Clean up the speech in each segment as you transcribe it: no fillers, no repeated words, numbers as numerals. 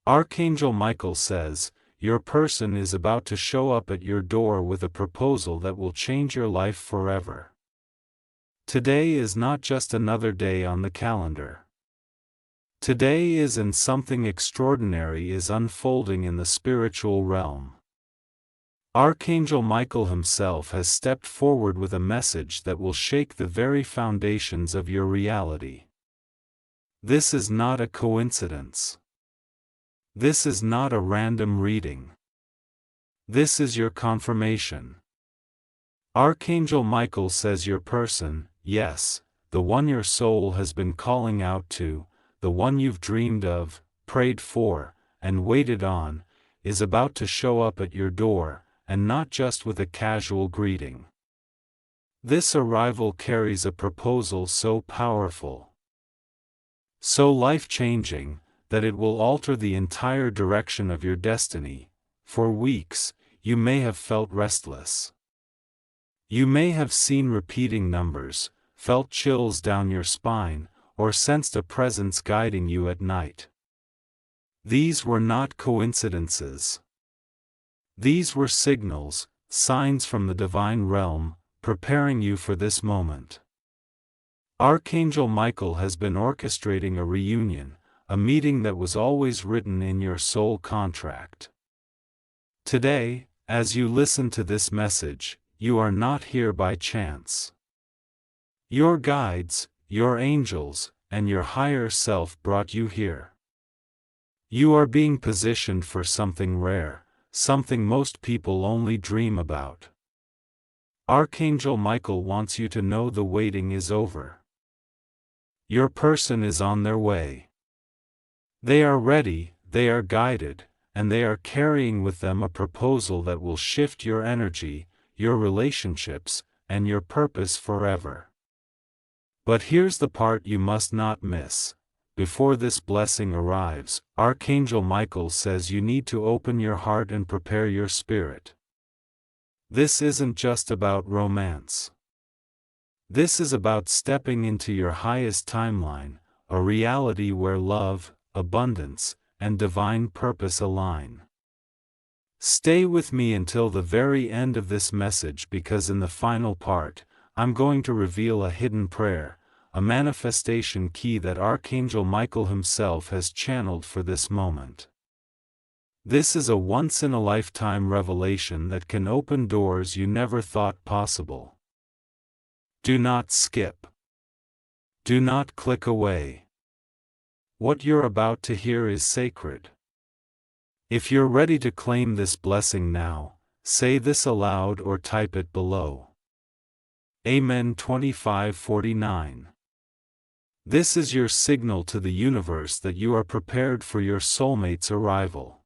Archangel Michael says, your person is about to show up at your door with a proposal that will change your life forever. Today is not just another day on the calendar. Today is, and something extraordinary is unfolding in the spiritual realm. Archangel Michael himself has stepped forward with a message that will shake the very foundations of your reality. This is not a coincidence. This is not a random reading. This is your confirmation. Archangel Michael says your person, yes, the one your soul has been calling out to, the one you've dreamed of, prayed for, and waited on, is about to show up at your door, and not just with a casual greeting. This arrival carries a proposal so powerful, so life-changing, that it will alter the entire direction of your destiny. For weeks, you may have felt restless. You may have seen repeating numbers, felt chills down your spine, or sensed a presence guiding you at night. These were not coincidences. These were signals, signs from the divine realm, preparing you for this moment. Archangel Michael has been orchestrating a reunion, a meeting that was always written in your soul contract. Today, as you listen to this message, you are not here by chance. Your guides, your angels, and your higher self brought you here. You are being positioned for something rare, something most people only dream about. Archangel Michael wants you to know the waiting is over. Your person is on their way. They are ready, they are guided, and they are carrying with them a proposal that will shift your energy, your relationships, and your purpose forever. But here's the part you must not miss. Before this blessing arrives, Archangel Michael says you need to open your heart and prepare your spirit. This isn't just about romance. This is about stepping into your highest timeline, a reality where love, abundance, and divine purpose align. Stay with me until the very end of this message, because in the final part, I'm going to reveal a hidden prayer, a manifestation key that Archangel Michael himself has channeled for this moment. This is a once-in-a-lifetime revelation that can open doors you never thought possible. Do not skip. Do not click away. What you're about to hear is sacred. If you're ready to claim this blessing now, say this aloud or type it below. Amen. 2549. This is your signal to the universe that you are prepared for your soulmate's arrival.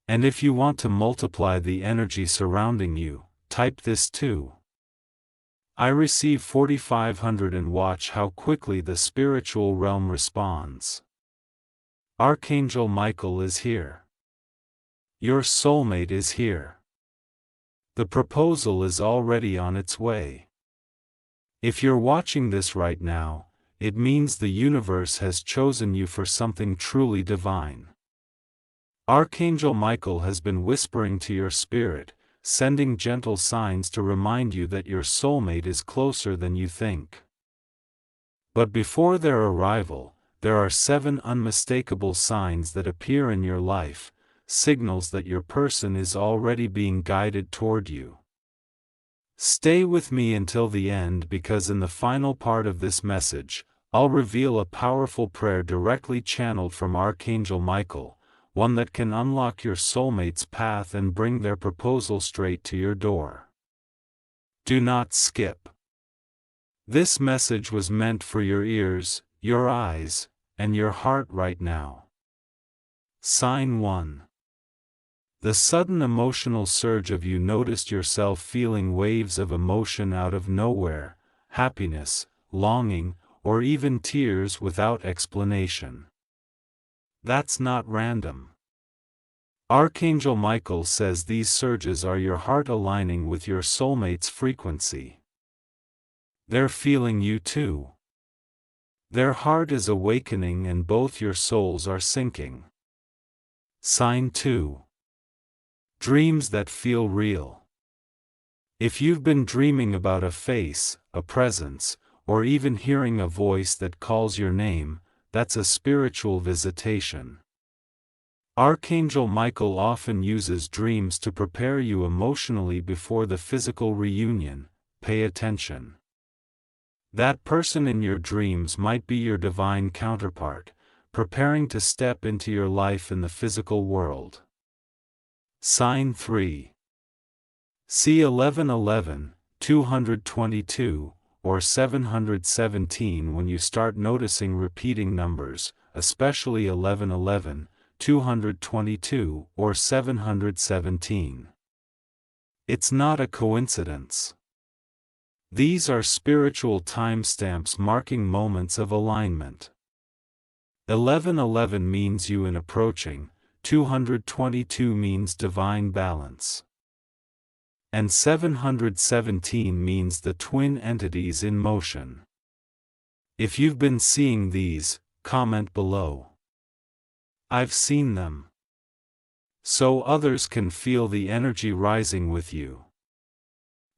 And if you want to multiply the energy surrounding you, type this too. I receive 4500 and watch how quickly the spiritual realm responds. Archangel Michael is here. Your soulmate is here. The proposal is already on its way. If you're watching this right now, it means the universe has chosen you for something truly divine. Archangel Michael has been whispering to your spirit, sending gentle signs to remind you that your soulmate is closer than you think. But before their arrival, there are 7 unmistakable signs that appear in your life, signals that your person is already being guided toward you. Stay with me until the end, because in the final part of this message, I'll reveal a powerful prayer directly channeled from Archangel Michael, one that can unlock your soulmate's path and bring their proposal straight to your door. Do not skip. This message was meant for your ears, your eyes, and your heart right now. Sign 1. The sudden emotional surge of you noticed yourself feeling waves of emotion out of nowhere, happiness, longing, or even tears without explanation. That's not random. Archangel Michael says these surges are your heart aligning with your soulmate's frequency. They're feeling you too. Their heart is awakening and both your souls are syncing. Sign 2. Dreams that feel real. If you've been dreaming about a face, a presence, or even hearing a voice that calls your name, that's a spiritual visitation. Archangel Michael often uses dreams to prepare you emotionally before the physical reunion. Pay attention. That person in your dreams might be your divine counterpart, preparing to step into your life in the physical world. Sign 3. See 1111, 222, or 717 when you start noticing repeating numbers, especially 1111, 222, or 717. It's not a coincidence. These are spiritual timestamps marking moments of alignment. 1111 means you in approaching, 222 means divine balance. And 717 means the twin entities in motion. If you've been seeing these, comment below. I've seen them. So others can feel the energy rising with you.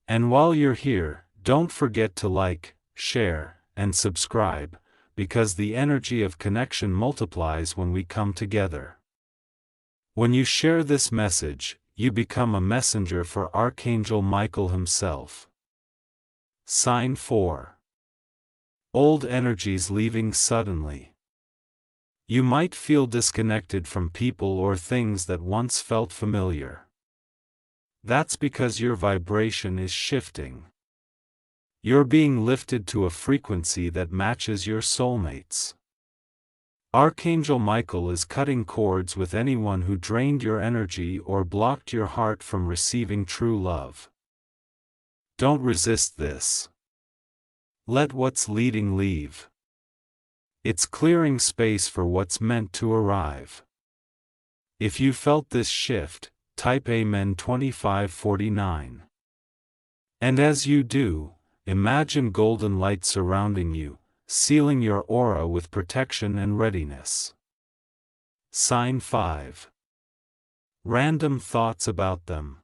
And while you're here, don't forget to like, share, and subscribe, because the energy of connection multiplies when we come together. When you share this message, you become a messenger for Archangel Michael himself. Sign 4. Old energies leaving suddenly. You might feel disconnected from people or things that once felt familiar. That's because your vibration is shifting. You're being lifted to a frequency that matches your soulmates. Archangel Michael is cutting cords with anyone who drained your energy or blocked your heart from receiving true love. Don't resist this. Let what's leading leave. It's clearing space for what's meant to arrive. If you felt this shift, type Amen 2549. And as you do, imagine golden light surrounding you, sealing your aura with protection and readiness. Sign 5. Random thoughts about them.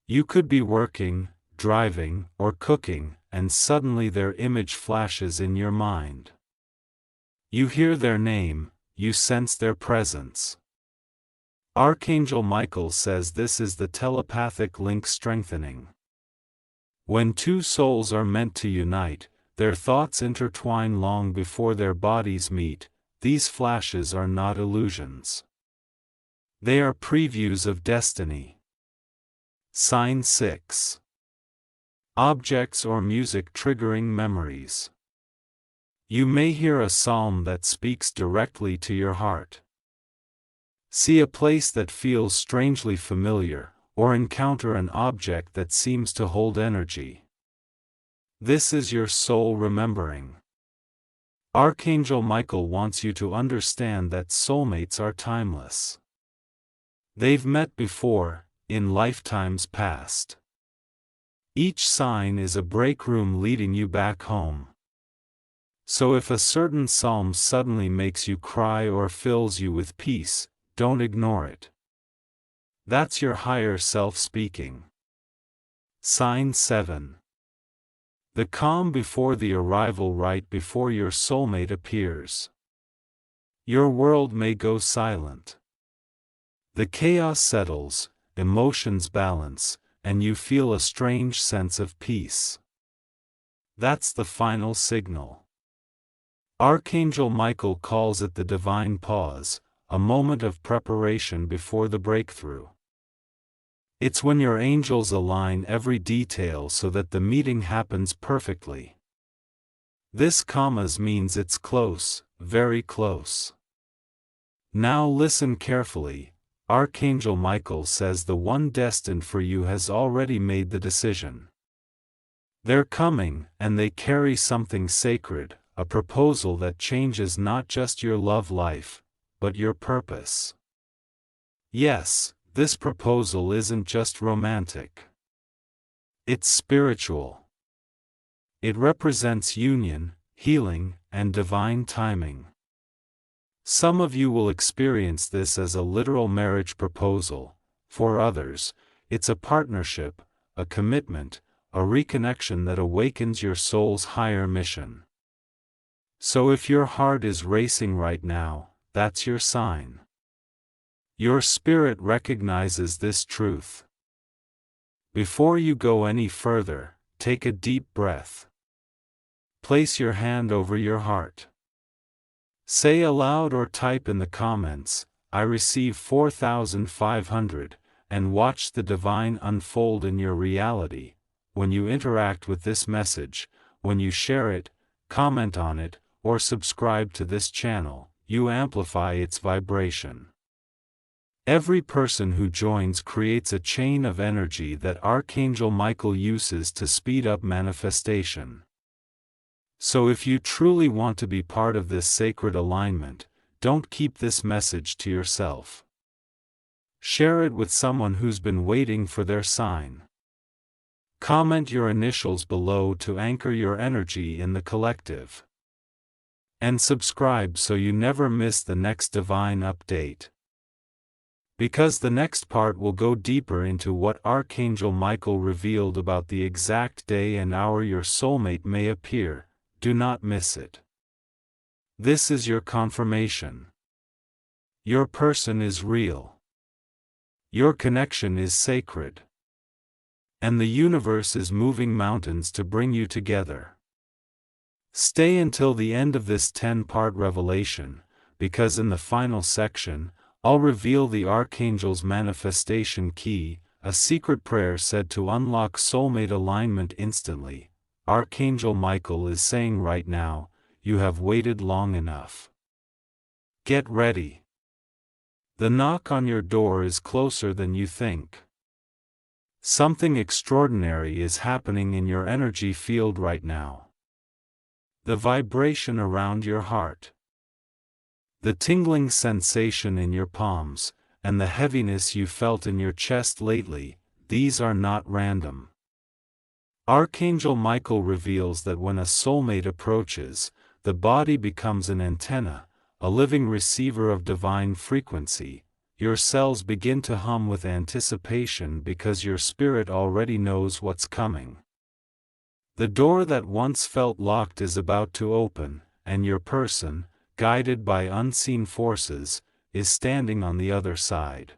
You could be working, driving, or cooking, and suddenly their image flashes in your mind. You hear their name, you sense their presence. Archangel Michael says this is the telepathic link strengthening. When two souls are meant to unite, their thoughts intertwine long before their bodies meet. These flashes are not illusions. They are previews of destiny. Sign 6. Objects or music triggering memories. You may hear a psalm that speaks directly to your heart. See a place that feels strangely familiar, or encounter an object that seems to hold energy. This is your soul remembering. Archangel Michael wants you to understand that soulmates are timeless. They've met before, in lifetimes past. Each sign is a break room leading you back home. So if a certain psalm suddenly makes you cry or fills you with peace, don't ignore it. That's your higher self speaking. Sign 7. The calm before the arrival, right before your soulmate appears. Your world may go silent. The chaos settles, emotions balance, and you feel a strange sense of peace. That's the final signal. Archangel Michael calls it the divine pause, a moment of preparation before the breakthrough. It's when your angels align every detail so that the meeting happens perfectly. This commas means it's close, very close. Now listen carefully. Archangel Michael says the one destined for you has already made the decision. They're coming, and they carry something sacred, a proposal that changes not just your love life, but your purpose. Yes, this proposal isn't just romantic. It's spiritual. It represents union, healing, and divine timing. Some of you will experience this as a literal marriage proposal. For others, it's a partnership, a commitment, a reconnection that awakens your soul's higher mission. So if your heart is racing right now, that's your sign. Your spirit recognizes this truth. Before you go any further, take a deep breath. Place your hand over your heart. Say aloud or type in the comments, "I receive 4,500, and watch the divine unfold in your reality. When you interact with this message, when you share it, comment on it, or subscribe to this channel, you amplify its vibration. Every person who joins creates a chain of energy that Archangel Michael uses to speed up manifestation. So if you truly want to be part of this sacred alignment, don't keep this message to yourself. Share it with someone who's been waiting for their sign. Comment your initials below to anchor your energy in the collective. And subscribe so you never miss the next divine update. Because the next part will go deeper into what Archangel Michael revealed about the exact day and hour your soulmate may appear. Do not miss it. This is your confirmation. Your person is real. Your connection is sacred. And the universe is moving mountains to bring you together. Stay until the end of this 10-part revelation, because in the final section, I'll reveal the Archangel's manifestation key, a secret prayer said to unlock soulmate alignment instantly. Archangel Michael is saying right now, you have waited long enough. Get ready. The knock on your door is closer than you think. Something extraordinary is happening in your energy field right now. The vibration around your heart, the tingling sensation in your palms, and the heaviness you felt in your chest lately, these are not random. Archangel Michael reveals that when a soulmate approaches, the body becomes an antenna, a living receiver of divine frequency. Your cells begin to hum with anticipation because your spirit already knows what's coming. The door that once felt locked is about to open, and your person, guided by unseen forces, is standing on the other side.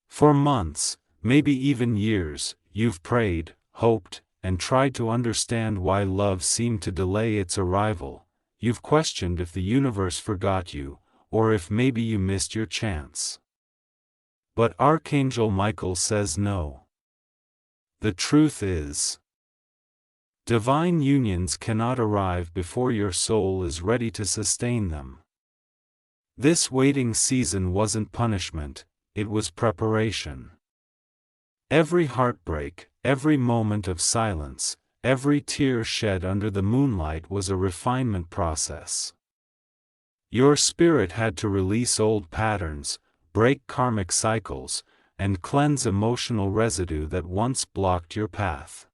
For months, maybe even years, you've prayed, hoped, and tried to understand why love seemed to delay its arrival. You've questioned if the universe forgot you, or if maybe you missed your chance. But Archangel Michael says no. The truth is, divine unions cannot arrive before your soul is ready to sustain them. This waiting season wasn't punishment, it was preparation. Every heartbreak, every moment of silence, every tear shed under the moonlight was a refinement process. Your spirit had to release old patterns, break karmic cycles, and cleanse emotional residue that once blocked your path.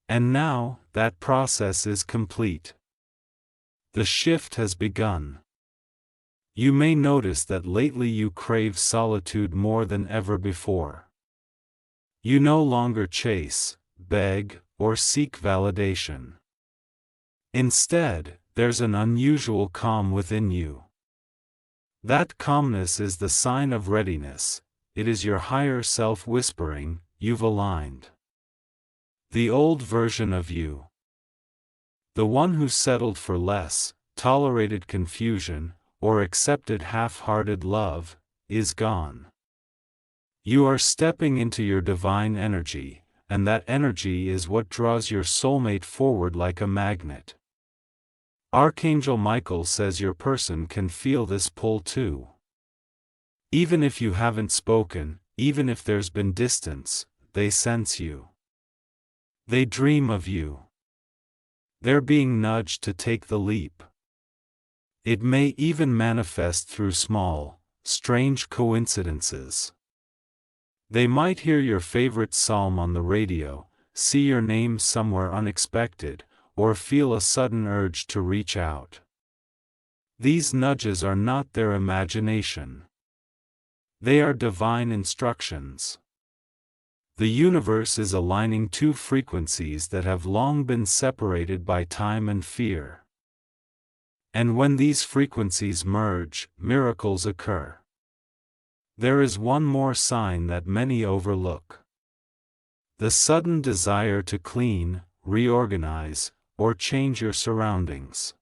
And now, that process is complete. The shift has begun. You may notice that lately you crave solitude more than ever before. You no longer chase, beg, or seek validation. Instead, there's an unusual calm within you. That calmness is the sign of readiness. It is your higher self whispering, "You've aligned." The old version of you, the one who settled for less, tolerated confusion, or accepted half-hearted love, is gone. You are stepping into your divine energy, and that energy is what draws your soulmate forward like a magnet. Archangel Michael says your person can feel this pull too. Even if you haven't spoken, even if there's been distance, they sense you. They dream of you. They're being nudged to take the leap. It may even manifest through small, strange coincidences. They might hear your favorite psalm on the radio, see your name somewhere unexpected, or feel a sudden urge to reach out. These nudges are not their imagination. They are divine instructions. The universe is aligning two frequencies that have long been separated by time and fear. And when these frequencies merge, miracles occur. There is one more sign that many overlook. The sudden desire to clean, reorganize, or change your surroundings.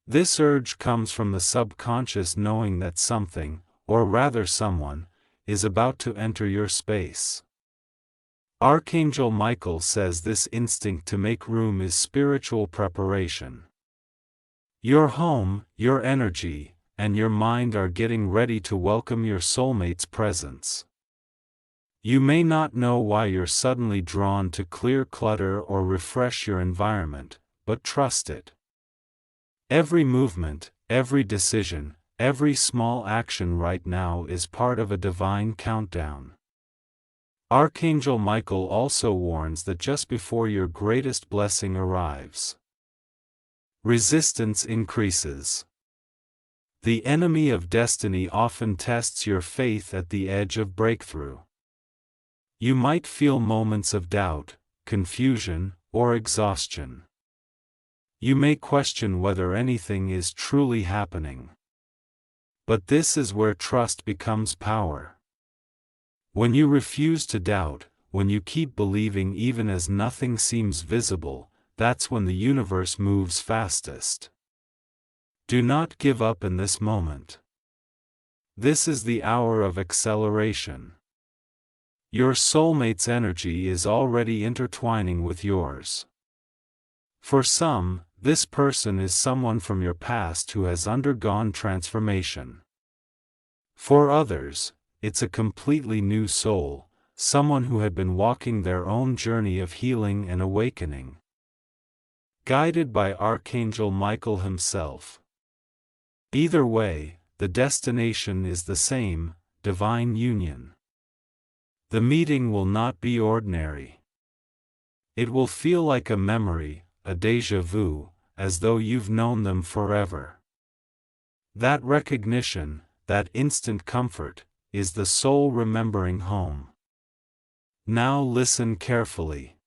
This urge comes from the subconscious knowing that something, or rather someone, is about to enter your space. Archangel Michael says this instinct to make room is spiritual preparation. Your home, your energy, and your mind are getting ready to welcome your soulmate's presence. You may not know why you're suddenly drawn to clear clutter or refresh your environment, but trust it. Every movement, every decision, every small action right now is part of a divine countdown. Archangel Michael also warns that just before your greatest blessing arrives, resistance increases. The enemy of destiny often tests your faith at the edge of breakthrough. You might feel moments of doubt, confusion, or exhaustion. You may question whether anything is truly happening. But this is where trust becomes power. When you refuse to doubt, when you keep believing even as nothing seems visible, that's when the universe moves fastest. Do not give up in this moment. This is the hour of acceleration. Your soulmate's energy is already intertwining with yours. For some, this person is someone from your past who has undergone transformation. For others, it's a completely new soul, someone who had been walking their own journey of healing and awakening. Guided by Archangel Michael himself. Either way, the destination is the same, divine union. The meeting will not be ordinary. It will feel like a memory, a déjà vu, as though you've known them forever. That recognition, that instant comfort, is the soul remembering home. Now listen carefully.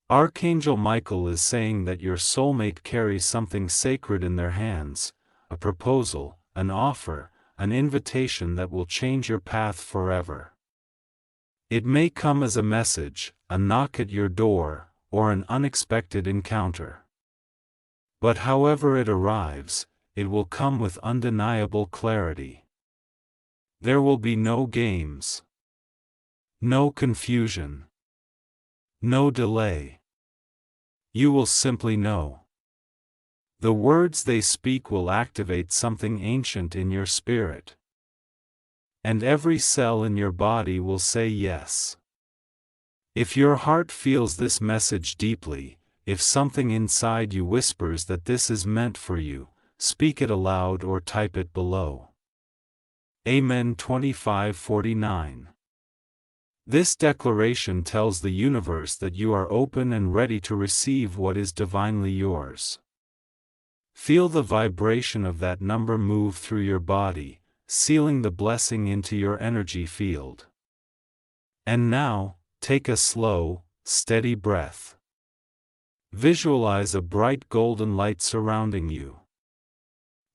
Archangel Michael is saying that your soulmate carries something sacred in their hands, a proposal, an offer, an invitation that will change your path forever. It may come as a message, a knock at your door, or an unexpected encounter. But however it arrives, it will come with undeniable clarity. There will be no games, no confusion, no delay. You will simply know. The words they speak will activate something ancient in your spirit. And every cell in your body will say yes. If your heart feels this message deeply, if something inside you whispers that this is meant for you, speak it aloud or type it below. Amen. 25:49. This declaration tells the universe that you are open and ready to receive what is divinely yours. Feel the vibration of that number move through your body, sealing the blessing into your energy field. And now, take a slow, steady breath. Visualize a bright golden light surrounding you.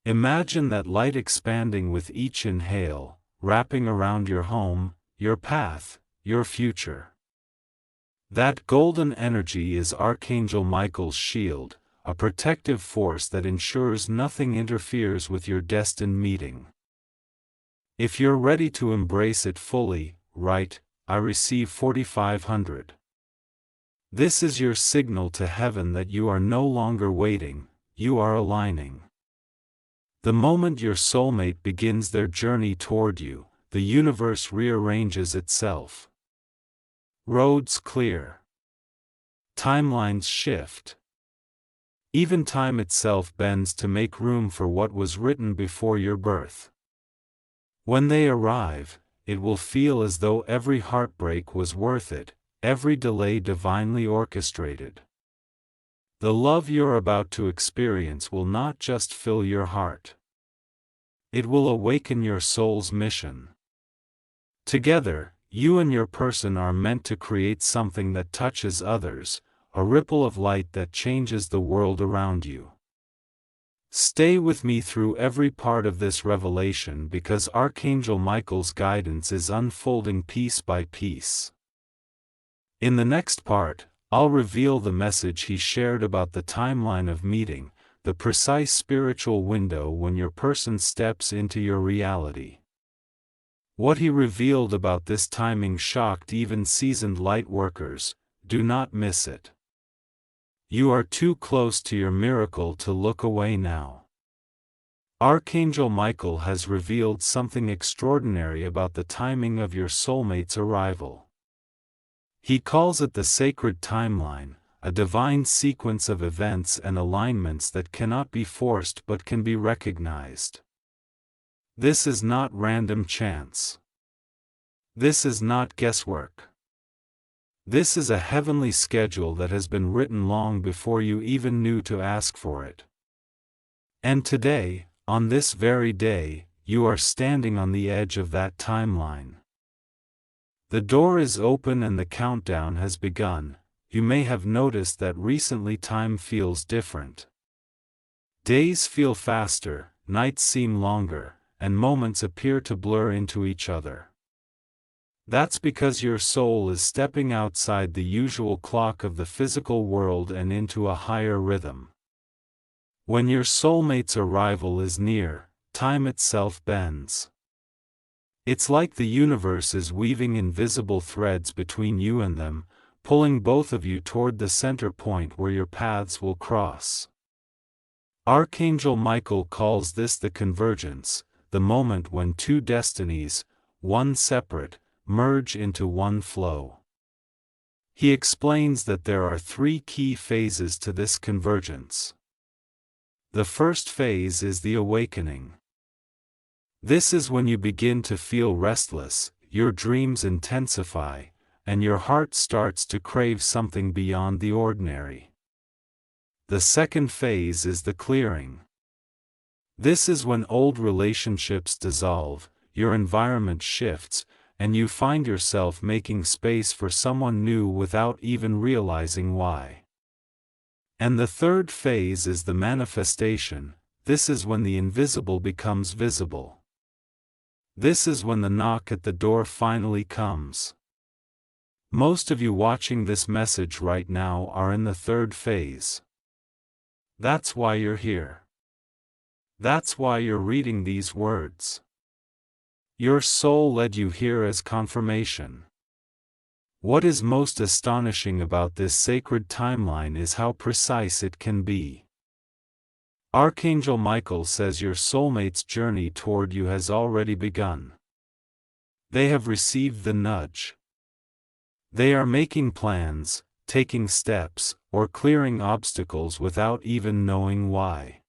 Imagine that light expanding with each inhale, wrapping around your home, your path, your future. That golden energy is Archangel Michael's shield, a protective force that ensures nothing interferes with your destined meeting. If you're ready to embrace it fully, write, I receive 4500. This is your signal to heaven that you are no longer waiting, you are aligning. The moment your soulmate begins their journey toward you, the universe rearranges itself. Roads clear. Timelines shift. Even time itself bends to make room for what was written before your birth. When they arrive, it will feel as though every heartbreak was worth it, every delay divinely orchestrated. The love you're about to experience will not just fill your heart. It will awaken your soul's mission. Together, you and your person are meant to create something that touches others, a ripple of light that changes the world around you. Stay with me through every part of this revelation because Archangel Michael's guidance is unfolding piece by piece. In the next part, I'll reveal the message he shared about the timeline of meeting, the precise spiritual window when your person steps into your reality. What he revealed about this timing shocked even seasoned light workers. Do not miss it. You are too close to your miracle to look away now. Archangel Michael has revealed something extraordinary about the timing of your soulmate's arrival. He calls it the sacred timeline, a divine sequence of events and alignments that cannot be forced but can be recognized. This is not random chance. This is not guesswork. This is a heavenly schedule that has been written long before you even knew to ask for it. And today, on this very day, you are standing on the edge of that timeline. The door is open and the countdown has begun. You may have noticed that recently time feels different. Days feel faster, nights seem longer, and moments appear to blur into each other. That's because your soul is stepping outside the usual clock of the physical world and into a higher rhythm. When your soulmate's arrival is near, time itself bends. It's like the universe is weaving invisible threads between you and them, pulling both of you toward the center point where your paths will cross. Archangel Michael calls this the convergence, the moment when two destinies, one separate, merge into one flow. He explains that there are three key phases to this convergence. The first phase is the awakening. This is when you begin to feel restless, your dreams intensify, and your heart starts to crave something beyond the ordinary. The second phase is the clearing. This is when old relationships dissolve, your environment shifts, and you find yourself making space for someone new without even realizing why. And the third phase is the manifestation. This is when the invisible becomes visible. This is when the knock at the door finally comes. Most of you watching this message right now are in the third phase. That's why you're here. That's why you're reading these words. Your soul led you here as confirmation. What is most astonishing about this sacred timeline is how precise it can be. Archangel Michael says your soulmate's journey toward you has already begun. They have received the nudge. They are making plans, taking steps, or clearing obstacles without even knowing why.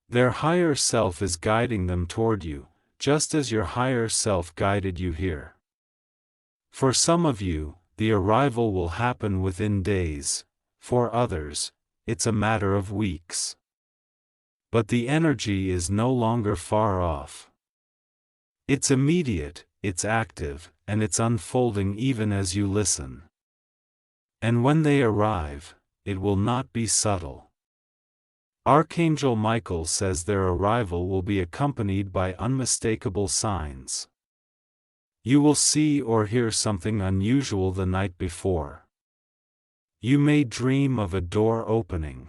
Their higher self is guiding them toward you, just as your higher self guided you here. For some of you, the arrival will happen within days. For others, it's a matter of weeks. But the energy is no longer far off. It's immediate, it's active, and it's unfolding even as you listen. And when they arrive, it will not be subtle. Archangel Michael says their arrival will be accompanied by unmistakable signs. You will see or hear something unusual the night before. You may dream of a door opening.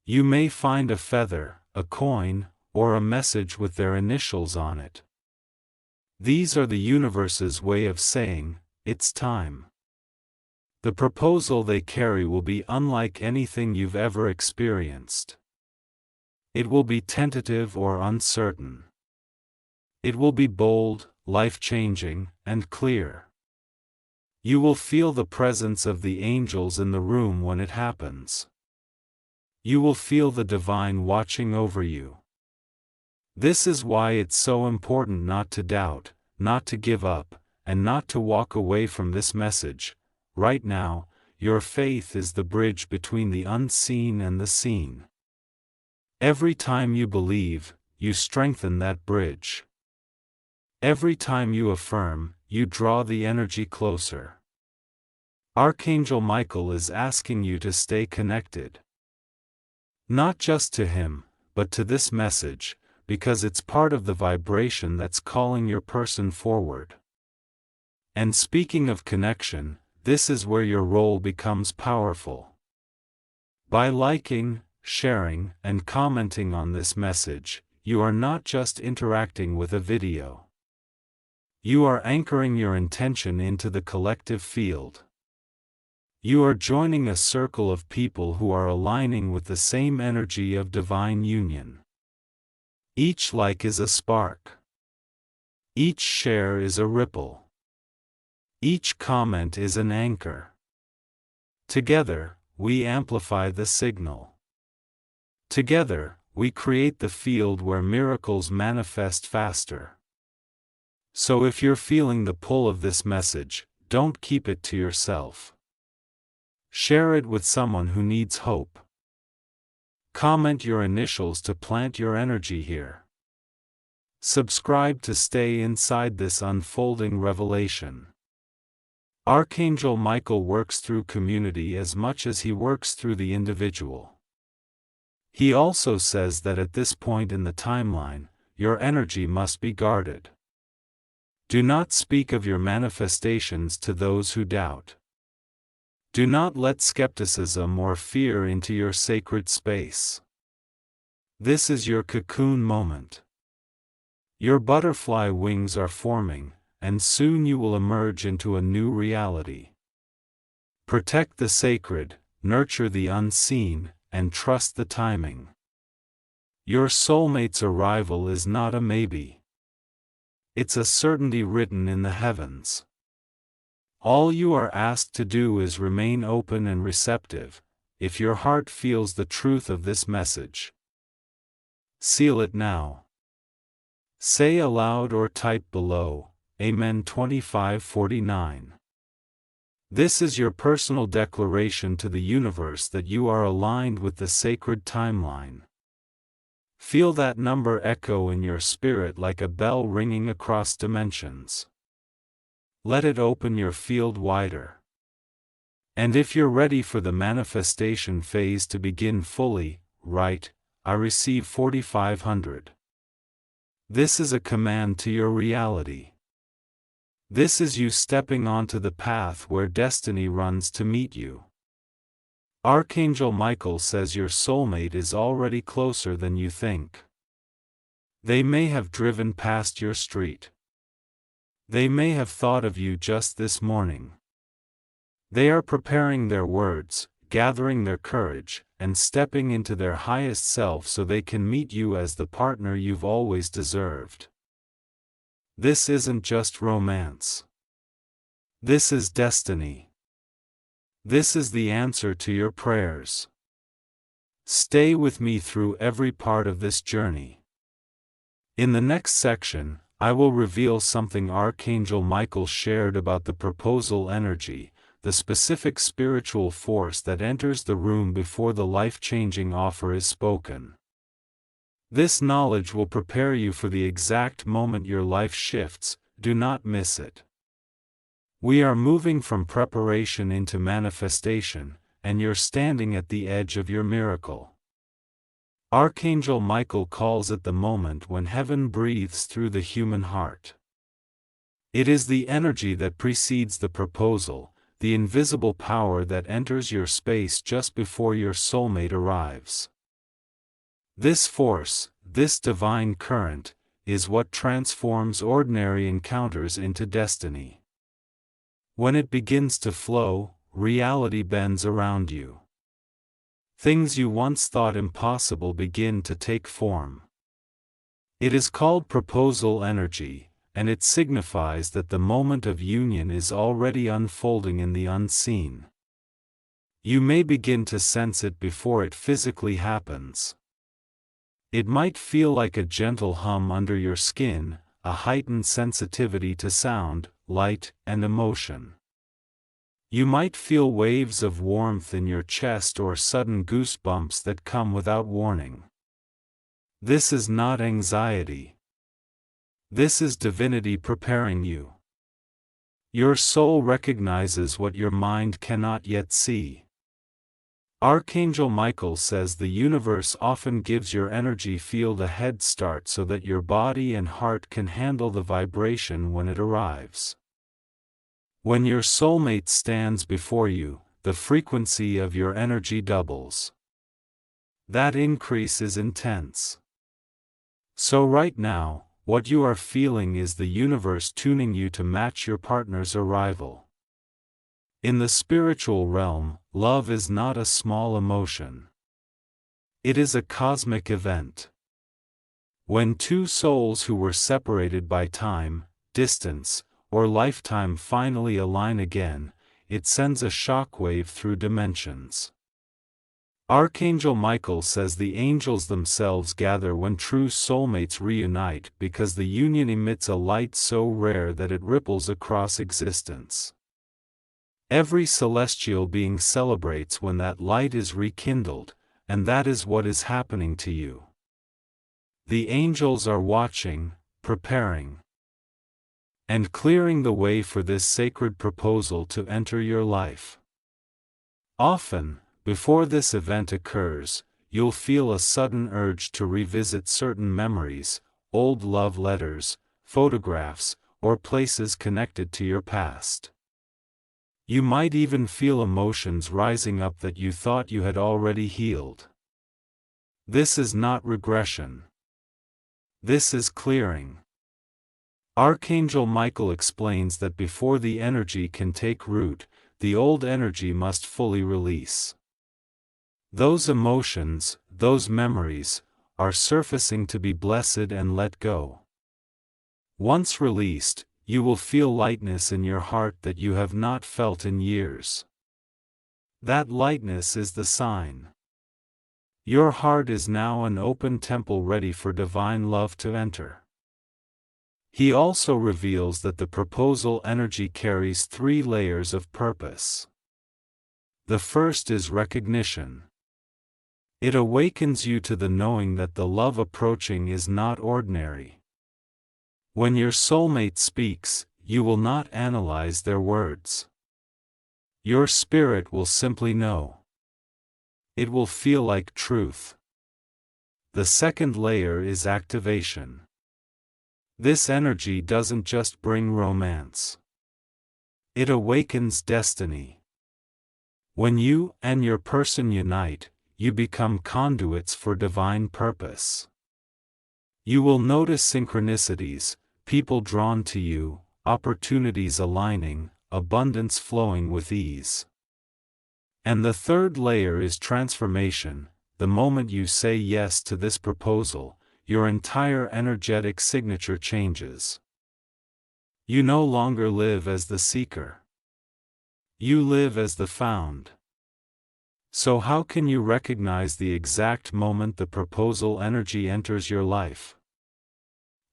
You may find a feather, a coin, or a message with their initials on it. These are the universe's way of saying, it's time. The proposal they carry will be unlike anything you've ever experienced. It will be tentative or uncertain. It will be bold, life-changing, and clear. You will feel the presence of the angels in the room when it happens. You will feel the divine watching over you. This is why it's so important not to doubt, not to give up, and not to walk away from this message. Right now, your faith is the bridge between the unseen and the seen. Every time you believe, you strengthen that bridge. Every time you affirm, you draw the energy closer. Archangel Michael is asking you to stay connected. Not just to him, but to this message, because it's part of the vibration that's calling your person forward. And speaking of connection, this is where your role becomes powerful. By liking, sharing, and commenting on this message, you are not just interacting with a video. You are anchoring your intention into the collective field. You are joining a circle of people who are aligning with the same energy of divine union. Each like is a spark. Each share is a ripple. Each comment is an anchor. Together, we amplify the signal. Together, we create the field where miracles manifest faster. So if you're feeling the pull of this message, don't keep it to yourself. Share it with someone who needs hope. Comment your initials to plant your energy here. Subscribe to stay inside this unfolding revelation. Archangel Michael works through community as much as he works through the individual. He also says that at this point in the timeline, your energy must be guarded. Do not speak of your manifestations to those who doubt. Do not let skepticism or fear into your sacred space. This is your cocoon moment. Your butterfly wings are forming, and soon you will emerge into a new reality. Protect the sacred, nurture the unseen, and trust the timing. Your soulmate's arrival is not a maybe. It's a certainty written in the heavens. All you are asked to do is remain open and receptive, if your heart feels the truth of this message. Seal it now. Say aloud or type below, Amen 2549. This is your personal declaration to the universe that you are aligned with the sacred timeline. Feel that number echo in your spirit like a bell ringing across dimensions. Let it open your field wider. And if you're ready for the manifestation phase to begin fully, write, I receive 4500. This is a command to your reality. This is you stepping onto the path where destiny runs to meet you. Archangel Michael says your soulmate is already closer than you think. They may have driven past your street. They may have thought of you just this morning. They are preparing their words, gathering their courage, and stepping into their highest self so they can meet you as the partner you've always deserved. This isn't just romance. This is destiny. This is the answer to your prayers. Stay with me through every part of this journey. In the next section, I will reveal something Archangel Michael shared about the proposal energy, the specific spiritual force that enters the room before the life-changing offer is spoken. This knowledge will prepare you for the exact moment your life shifts. Do not miss it. We are moving from preparation into manifestation, and you're standing at the edge of your miracle. Archangel Michael calls it the moment when heaven breathes through the human heart. It is the energy that precedes the proposal, the invisible power that enters your space just before your soulmate arrives. This force, this divine current, is what transforms ordinary encounters into destiny. When it begins to flow, reality bends around you. Things you once thought impossible begin to take form. It is called proposal energy, and it signifies that the moment of union is already unfolding in the unseen. You may begin to sense it before it physically happens. It might feel like a gentle hum under your skin, a heightened sensitivity to sound, light, and emotion. You might feel waves of warmth in your chest or sudden goosebumps that come without warning. This is not anxiety. This is divinity preparing you. Your soul recognizes what your mind cannot yet see. Archangel Michael says the universe often gives your energy field a head start so that your body and heart can handle the vibration when it arrives. When your soulmate stands before you, the frequency of your energy doubles. That increase is intense. So right now, what you are feeling is the universe tuning you to match your partner's arrival. In the spiritual realm, love is not a small emotion. It is a cosmic event. When two souls who were separated by time, distance, or lifetime finally align again, it sends a shockwave through dimensions. Archangel Michael says the angels themselves gather when true soulmates reunite because the union emits a light so rare that it ripples across existence. Every celestial being celebrates when that light is rekindled, and that is what is happening to you. The angels are watching, preparing, and clearing the way for this sacred proposal to enter your life. Often, before this event occurs, you'll feel a sudden urge to revisit certain memories, old love letters, photographs, or places connected to your past. You might even feel emotions rising up that you thought you had already healed. This is not regression. This is clearing. Archangel Michael explains that before the energy can take root, the old energy must fully release. Those emotions, those memories, are surfacing to be blessed and let go. Once released, you will feel lightness in your heart that you have not felt in years. That lightness is the sign. Your heart is now an open temple ready for divine love to enter. He also reveals that the proposal energy carries 3 layers of purpose. The first is recognition. It awakens you to the knowing that the love approaching is not ordinary. When your soulmate speaks, you will not analyze their words. Your spirit will simply know. It will feel like truth. The second layer is activation. This energy doesn't just bring romance. It awakens destiny. When you and your person unite, you become conduits for divine purpose. You will notice synchronicities, people drawn to you, opportunities aligning, abundance flowing with ease. And the third layer is transformation. The moment you say yes to this proposal, your entire energetic signature changes. You no longer live as the seeker. You live as the found. So how can you recognize the exact moment the proposal energy enters your life?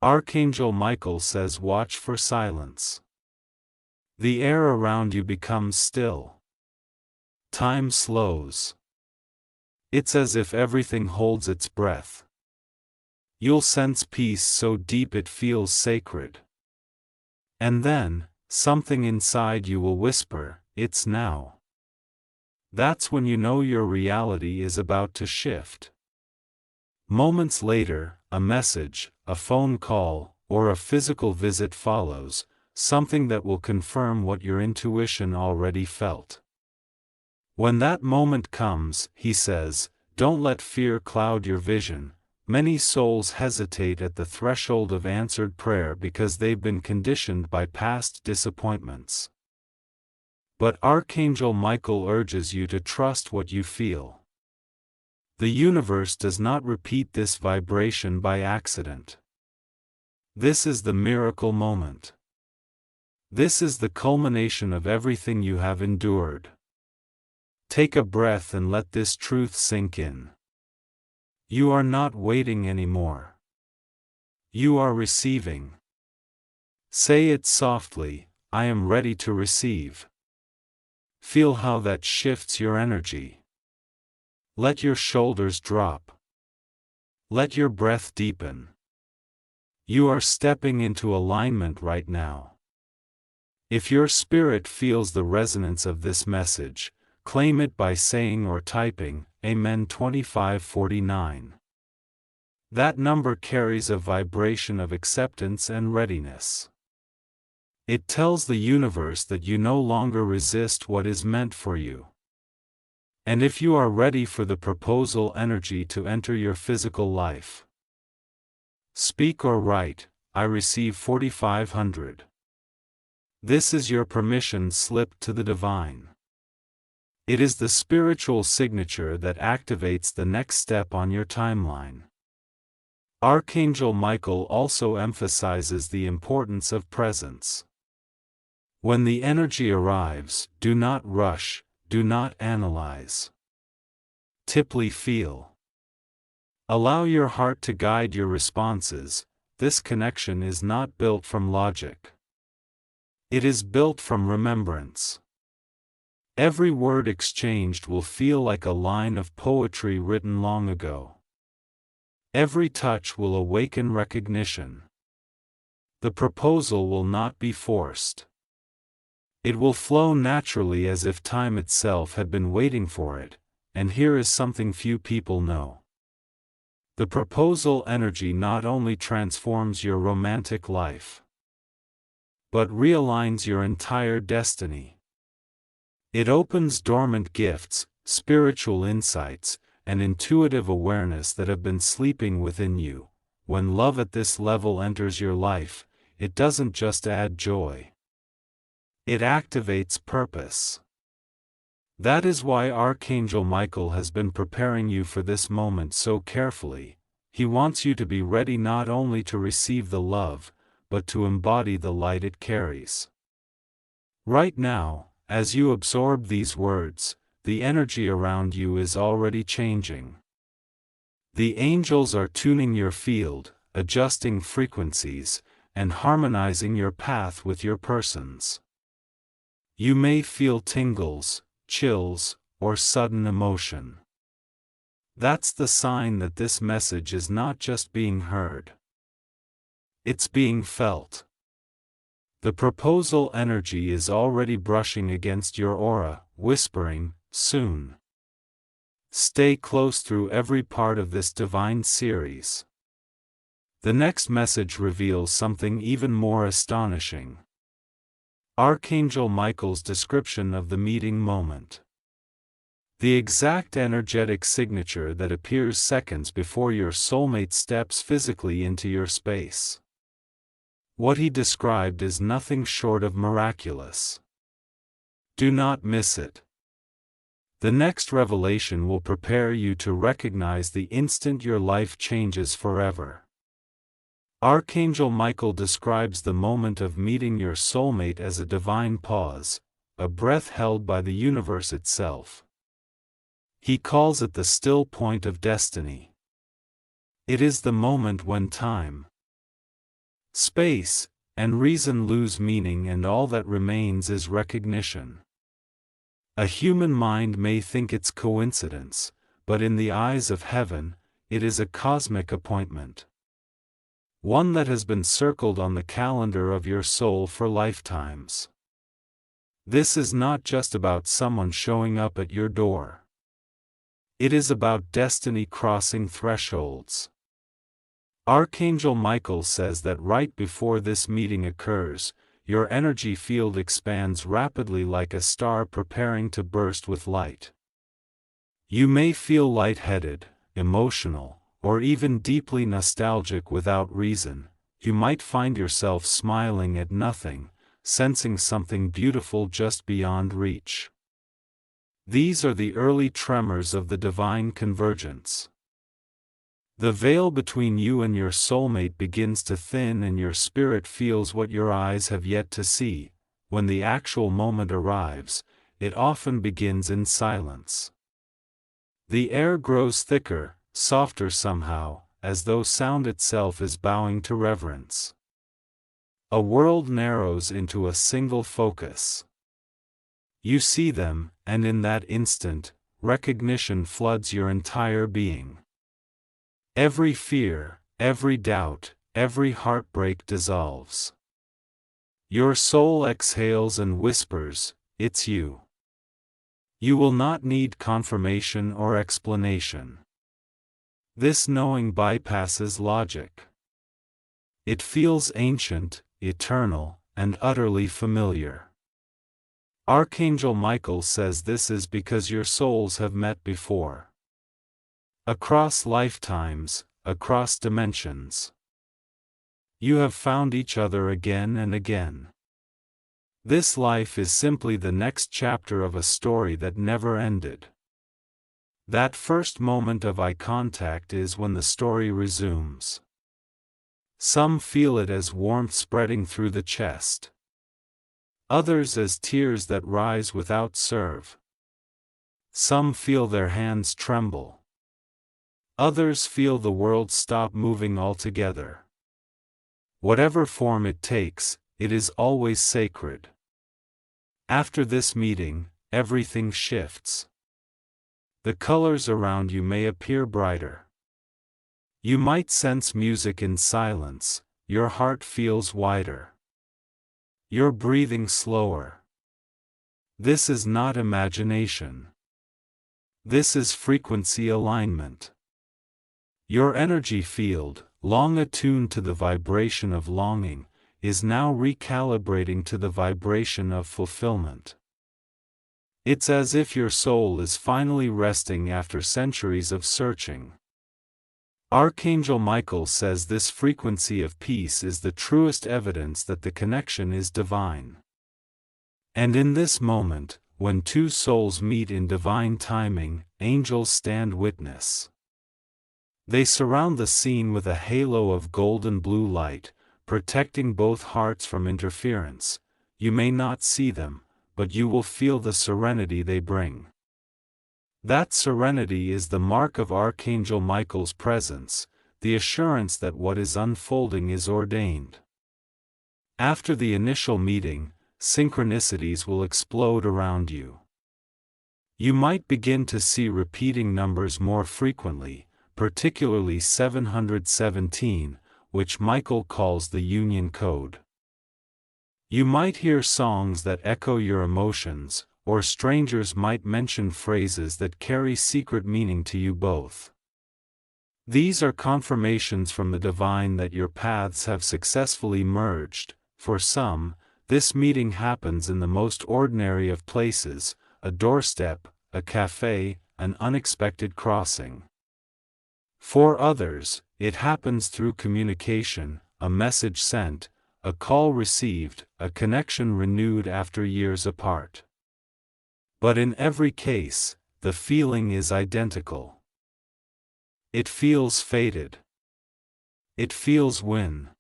Archangel Michael says watch for silence. The air around you becomes still. Time slows. It's as if everything holds its breath. You'll sense peace so deep it feels sacred. And then, something inside you will whisper, "It's now." That's when you know your reality is about to shift. Moments later, a message, a phone call, or a physical visit follows, something that will confirm what your intuition already felt. When that moment comes, he says, don't let fear cloud your vision. Many souls hesitate at the threshold of answered prayer because they've been conditioned by past disappointments. But Archangel Michael urges you to trust what you feel. The universe does not repeat this vibration by accident. This is the miracle moment. This is the culmination of everything you have endured. Take a breath and let this truth sink in. You are not waiting anymore. You are receiving. Say it softly, I am ready to receive. Feel how that shifts your energy. Let your shoulders drop. Let your breath deepen. You are stepping into alignment right now. If your spirit feels the resonance of this message, claim it by saying or typing, Amen 2549. That number carries a vibration of acceptance and readiness. It tells the universe that you no longer resist what is meant for you. And if you are ready for the proposal energy to enter your physical life, speak or write, I receive 4500. This is your permission slip to the divine. It is the spiritual signature that activates the next step on your timeline. Archangel Michael also emphasizes the importance of presence. When the energy arrives, do not rush, do not analyze. Simply feel. Allow your heart to guide your responses. This connection is not built from logic. It is built from remembrance. Every word exchanged will feel like a line of poetry written long ago. Every touch will awaken recognition. The proposal will not be forced. It will flow naturally as if time itself had been waiting for it, and here is something few people know. The proposal energy not only transforms your romantic life, but realigns your entire destiny. It opens dormant gifts, spiritual insights, and intuitive awareness that have been sleeping within you. When love at this level enters your life, it doesn't just add joy. It activates purpose. That is why Archangel Michael has been preparing you for this moment so carefully. He wants you to be ready not only to receive the love, but to embody the light it carries. Right now, as you absorb these words, the energy around you is already changing. The angels are tuning your field, adjusting frequencies, and harmonizing your path with your persons. You may feel tingles, chills, or sudden emotion. That's the sign that this message is not just being heard. It's being felt. The proposal energy is already brushing against your aura, whispering, soon. Stay close through every part of this divine series. The next message reveals something even more astonishing. Archangel Michael's description of the meeting moment. The exact energetic signature that appears seconds before your soulmate steps physically into your space. What he described is nothing short of miraculous. Do not miss it. The next revelation will prepare you to recognize the instant your life changes forever. Archangel Michael describes the moment of meeting your soulmate as a divine pause, a breath held by the universe itself. He calls it the still point of destiny. It is the moment when time, space, and reason lose meaning and all that remains is recognition. A human mind may think it's coincidence, but in the eyes of heaven, it is a cosmic appointment. One that has been circled on the calendar of your soul for lifetimes. This is not just about someone showing up at your door. It is about destiny crossing thresholds. Archangel Michael says that right before this meeting occurs, your energy field expands rapidly like a star preparing to burst with light. You may feel lightheaded, emotional, or even deeply nostalgic without reason. You might find yourself smiling at nothing, sensing something beautiful just beyond reach. These are the early tremors of the divine convergence. The veil between you and your soulmate begins to thin and your spirit feels what your eyes have yet to see. When the actual moment arrives, it often begins in silence. The air grows thicker, softer somehow, as though sound itself is bowing to reverence. A world narrows into a single focus. You see them, and in that instant, recognition floods your entire being. Every fear, every doubt, every heartbreak dissolves. Your soul exhales and whispers, "It's you." You will not need confirmation or explanation. This knowing bypasses logic. It feels ancient, eternal, and utterly familiar. Archangel Michael says this is because your souls have met before. Across lifetimes, across dimensions. You have found each other again and again. This life is simply the next chapter of a story that never ended. That first moment of eye contact is when the story resumes. Some feel it as warmth spreading through the chest. Others as tears that rise without serve. Some feel their hands tremble. Others feel the world stop moving altogether. Whatever form it takes, it is always sacred. After this meeting, everything shifts. The colors around you may appear brighter. You might sense music in silence, your heart feels wider. You're breathing slower. This is not imagination. This is frequency alignment. Your energy field, long attuned to the vibration of longing, is now recalibrating to the vibration of fulfillment. It's as if your soul is finally resting after centuries of searching. Archangel Michael says this frequency of peace is the truest evidence that the connection is divine. And in this moment, when two souls meet in divine timing, angels stand witness. They surround the scene with a halo of golden blue light, protecting both hearts from interference. You may not see them, but you will feel the serenity they bring. That serenity is the mark of Archangel Michael's presence, the assurance that what is unfolding is ordained. After the initial meeting, synchronicities will explode around you. You might begin to see repeating numbers more frequently, particularly 717, which Michael calls the union code. You might hear songs that echo your emotions, or strangers might mention phrases that carry secret meaning to you both. These are confirmations from the divine that your paths have successfully merged. For some, this meeting happens in the most ordinary of places, a doorstep, a cafe, an unexpected crossing. For others, it happens through communication, a message sent, a call received, a connection renewed after years apart. But in every case, the feeling is identical. It feels fated. It feels win.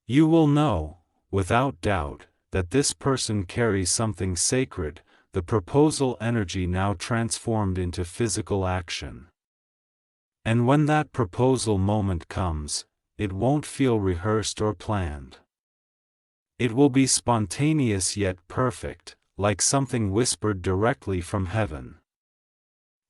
You will know, without doubt, that this person carries something sacred, the proposal energy now transformed into physical action. And when that proposal moment comes, it won't feel rehearsed or planned. It will be spontaneous yet perfect, like something whispered directly from heaven.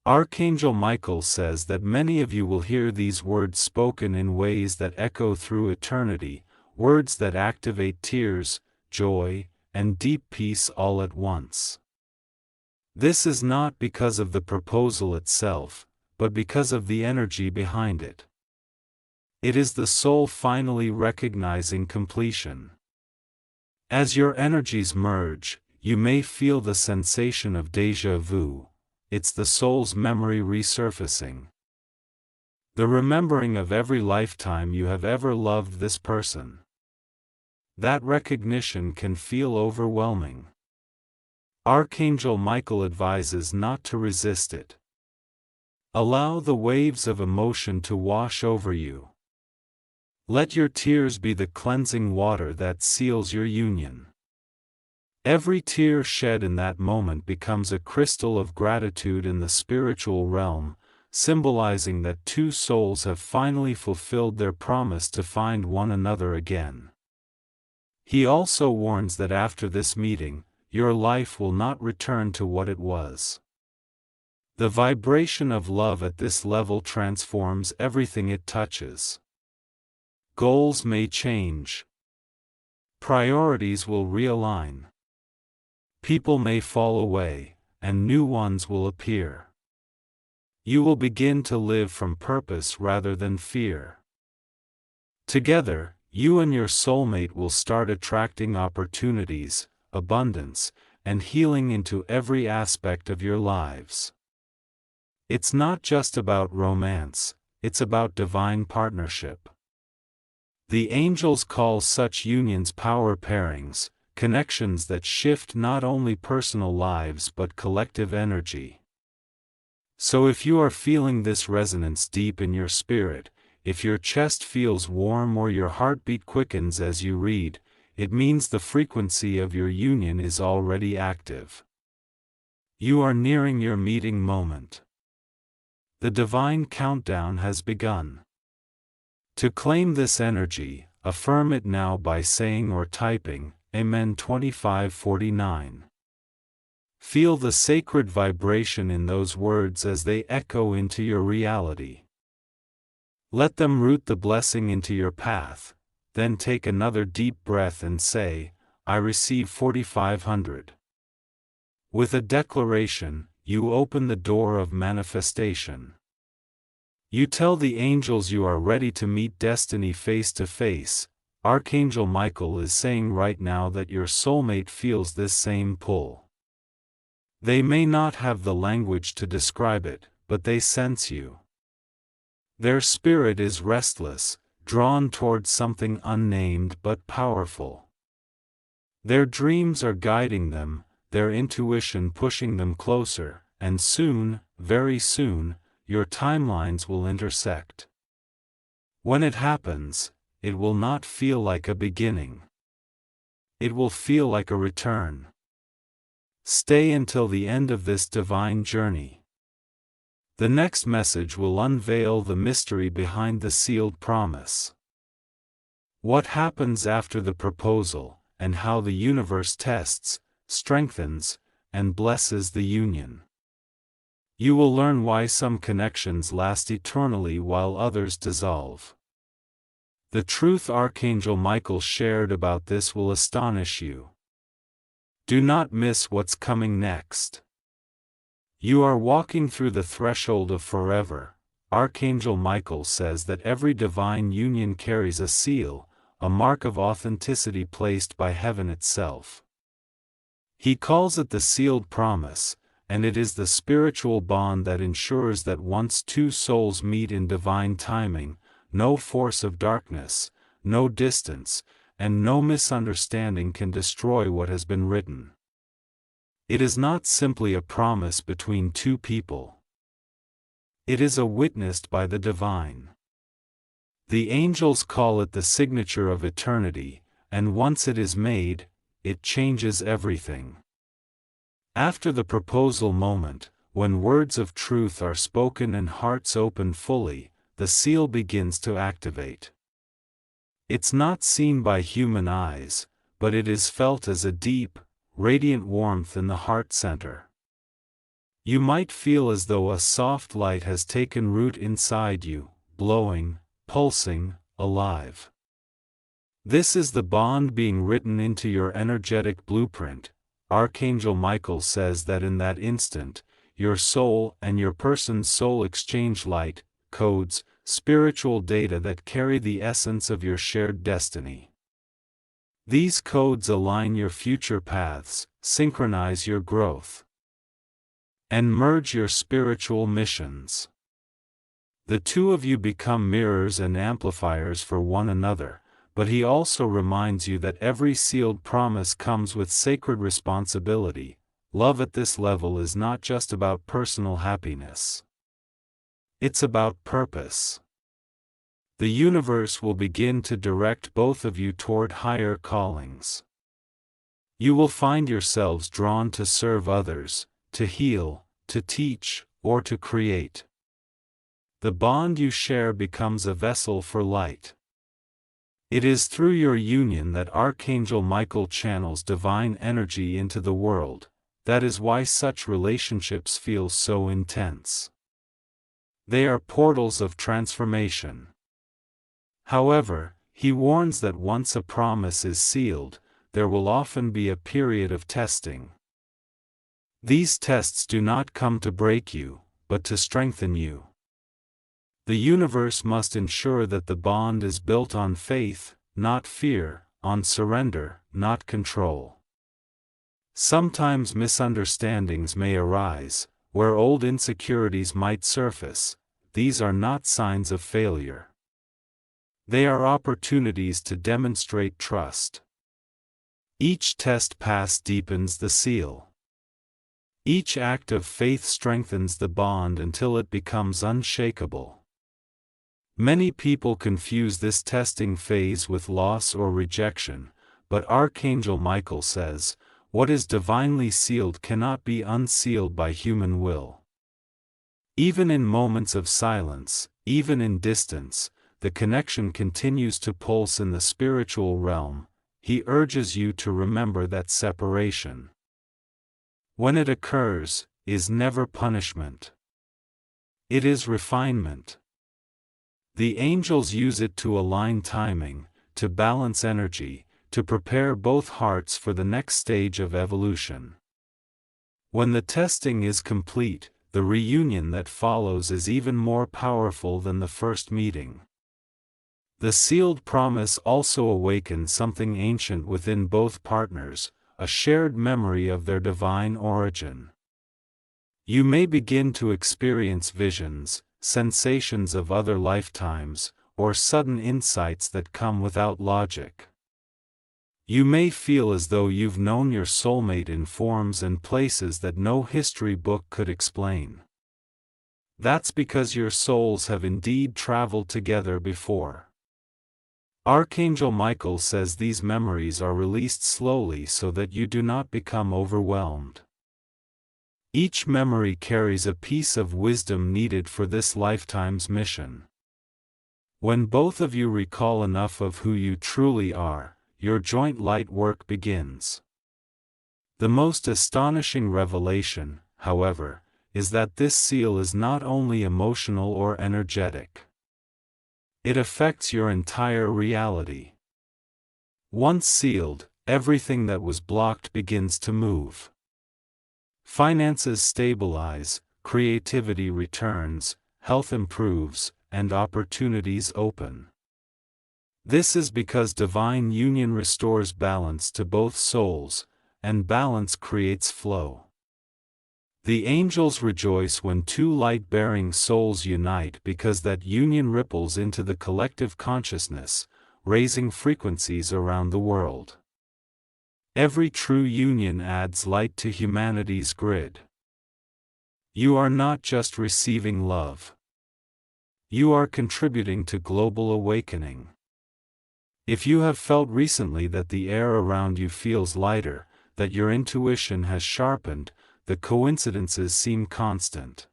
Archangel Michael says that many of you will hear these words spoken in ways that echo through eternity, words that activate tears, joy, and deep peace all at once. This is not because of the proposal itself, but because of the energy behind it. It is the soul finally recognizing completion. As your energies merge, you may feel the sensation of déjà vu. It's the soul's memory resurfacing. The remembering of every lifetime you have ever loved this person. That recognition can feel overwhelming. Archangel Michael advises not to resist it. Allow the waves of emotion to wash over you. Let your tears be the cleansing water that seals your union. Every tear shed in that moment becomes a crystal of gratitude in the spiritual realm, symbolizing that two souls have finally fulfilled their promise to find one another again. He also warns that after this meeting, your life will not return to what it was. The vibration of love at this level transforms everything it touches. Goals may change. Priorities will realign. People may fall away, and new ones will appear. You will begin to live from purpose rather than fear. Together, you and your soulmate will start attracting opportunities, abundance, and healing into every aspect of your lives. It's not just about romance, it's about divine partnership. The angels call such unions power pairings, connections that shift not only personal lives but collective energy. So if you are feeling this resonance deep in your spirit, if your chest feels warm or your heartbeat quickens as you read, it means the frequency of your union is already active. You are nearing your meeting moment. The divine countdown has begun. To claim this energy, affirm it now by saying or typing, Amen 2549. Feel the sacred vibration in those words as they echo into your reality. Let them root the blessing into your path, then take another deep breath and say, I receive 4500. With a declaration, you open the door of manifestation. You tell the angels you are ready to meet destiny face to face. Archangel Michael is saying right now that your soulmate feels this same pull. They may not have the language to describe it, but they sense you. Their spirit is restless, drawn toward something unnamed but powerful. Their dreams are guiding them, their intuition pushing them closer, and soon, very soon, your timelines will intersect. When it happens, it will not feel like a beginning. It will feel like a return. Stay until the end of this divine journey. The next message will unveil the mystery behind the sealed promise. What happens after the proposal, and how the universe tests, strengthens, and blesses the union. You will learn why some connections last eternally while others dissolve. The truth Archangel Michael shared about this will astonish you. Do not miss what's coming next. You are walking through the threshold of forever. Archangel Michael says that every divine union carries a seal, a mark of authenticity placed by heaven itself. He calls it the sealed promise, and it is the spiritual bond that ensures that once two souls meet in divine timing, no force of darkness, no distance, and no misunderstanding can destroy what has been written. It is not simply a promise between two people. It is a witnessed by the divine. The angels call it the signature of eternity, and once it is made, it changes everything. After the proposal moment, when words of truth are spoken and hearts open fully, the seal begins to activate. It's not seen by human eyes, but it is felt as a deep, radiant warmth in the heart center. You might feel as though a soft light has taken root inside you, glowing, pulsing, alive. This is the bond being written into your energetic blueprint. Archangel Michael says that in that instant, your soul and your person's soul exchange light, codes, spiritual data that carry the essence of your shared destiny. These codes align your future paths, synchronize your growth, and merge your spiritual missions. The two of you become mirrors and amplifiers for one another, but he also reminds you that every sealed promise comes with sacred responsibility. Love at this level is not just about personal happiness. It's about purpose. The universe will begin to direct both of you toward higher callings. You will find yourselves drawn to serve others, to heal, to teach, or to create. The bond you share becomes a vessel for light. It is through your union that Archangel Michael channels divine energy into the world. That is why such relationships feel so intense. They are portals of transformation. However, he warns that once a promise is sealed, there will often be a period of testing. These tests do not come to break you, but to strengthen you. The universe must ensure that the bond is built on faith, not fear, on surrender, not control. Sometimes misunderstandings may arise, where old insecurities might surface. These are not signs of failure. They are opportunities to demonstrate trust. Each test passed deepens the seal. Each act of faith strengthens the bond until it becomes unshakable. Many people confuse this testing phase with loss or rejection, but Archangel Michael says, what is divinely sealed cannot be unsealed by human will. Even in moments of silence, even in distance, the connection continues to pulse in the spiritual realm. He urges you to remember that separation, when it occurs, is never punishment. It is refinement. The angels use it to align timing, to balance energy, to prepare both hearts for the next stage of evolution. When the testing is complete, the reunion that follows is even more powerful than the first meeting. The sealed promise also awakens something ancient within both partners, a shared memory of their divine origin. You may begin to experience visions, sensations of other lifetimes, or sudden insights that come without logic. You may feel as though you've known your soulmate in forms and places that no history book could explain. That's because your souls have indeed traveled together before. Archangel Michael says these memories are released slowly so that you do not become overwhelmed. Each memory carries a piece of wisdom needed for this lifetime's mission. When both of you recall enough of who you truly are, your joint light work begins. The most astonishing revelation, however, is that this seal is not only emotional or energetic. It affects your entire reality. Once sealed, everything that was blocked begins to move. Finances stabilize, creativity returns, health improves, and opportunities open. This is because divine union restores balance to both souls, and balance creates flow. The angels rejoice when two light-bearing souls unite because that union ripples into the collective consciousness, raising frequencies around the world. Every true union adds light to humanity's grid. You are not just receiving love. You are contributing to global awakening. If you have felt recently that the air around you feels lighter, that your intuition has sharpened, the coincidences seem constant.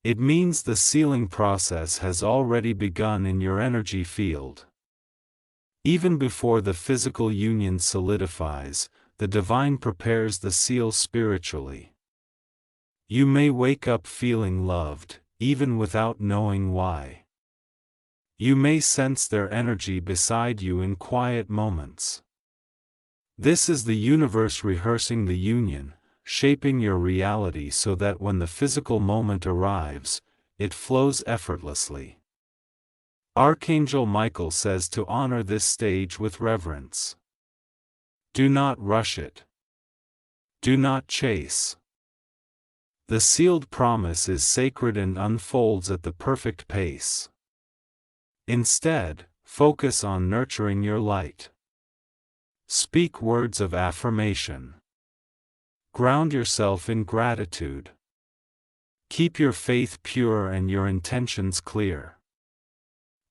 It means the sealing process has already begun in your energy field. Even before the physical union solidifies, the divine prepares the seal spiritually. You may wake up feeling loved, even without knowing why. You may sense their energy beside you in quiet moments. This is the universe rehearsing the union, shaping your reality so that when the physical moment arrives, it flows effortlessly. Archangel Michael says to honor this stage with reverence. Do not rush it. Do not chase. The sealed promise is sacred and unfolds at the perfect pace. Instead, focus on nurturing your light. Speak words of affirmation. Ground yourself in gratitude. Keep your faith pure and your intentions clear.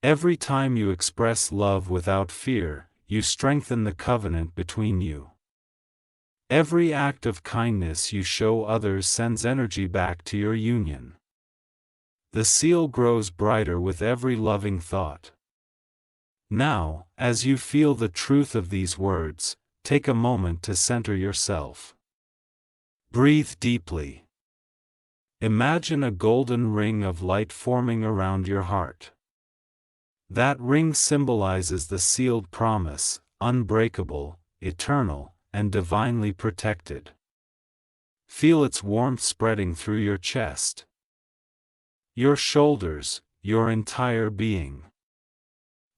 Every time you express love without fear, you strengthen the covenant between you. Every act of kindness you show others sends energy back to your union. The seal grows brighter with every loving thought. Now, as you feel the truth of these words, take a moment to center yourself. Breathe deeply. Imagine a golden ring of light forming around your heart. That ring symbolizes the sealed promise, unbreakable, eternal, and divinely protected. Feel its warmth spreading through your chest, your shoulders, your entire being.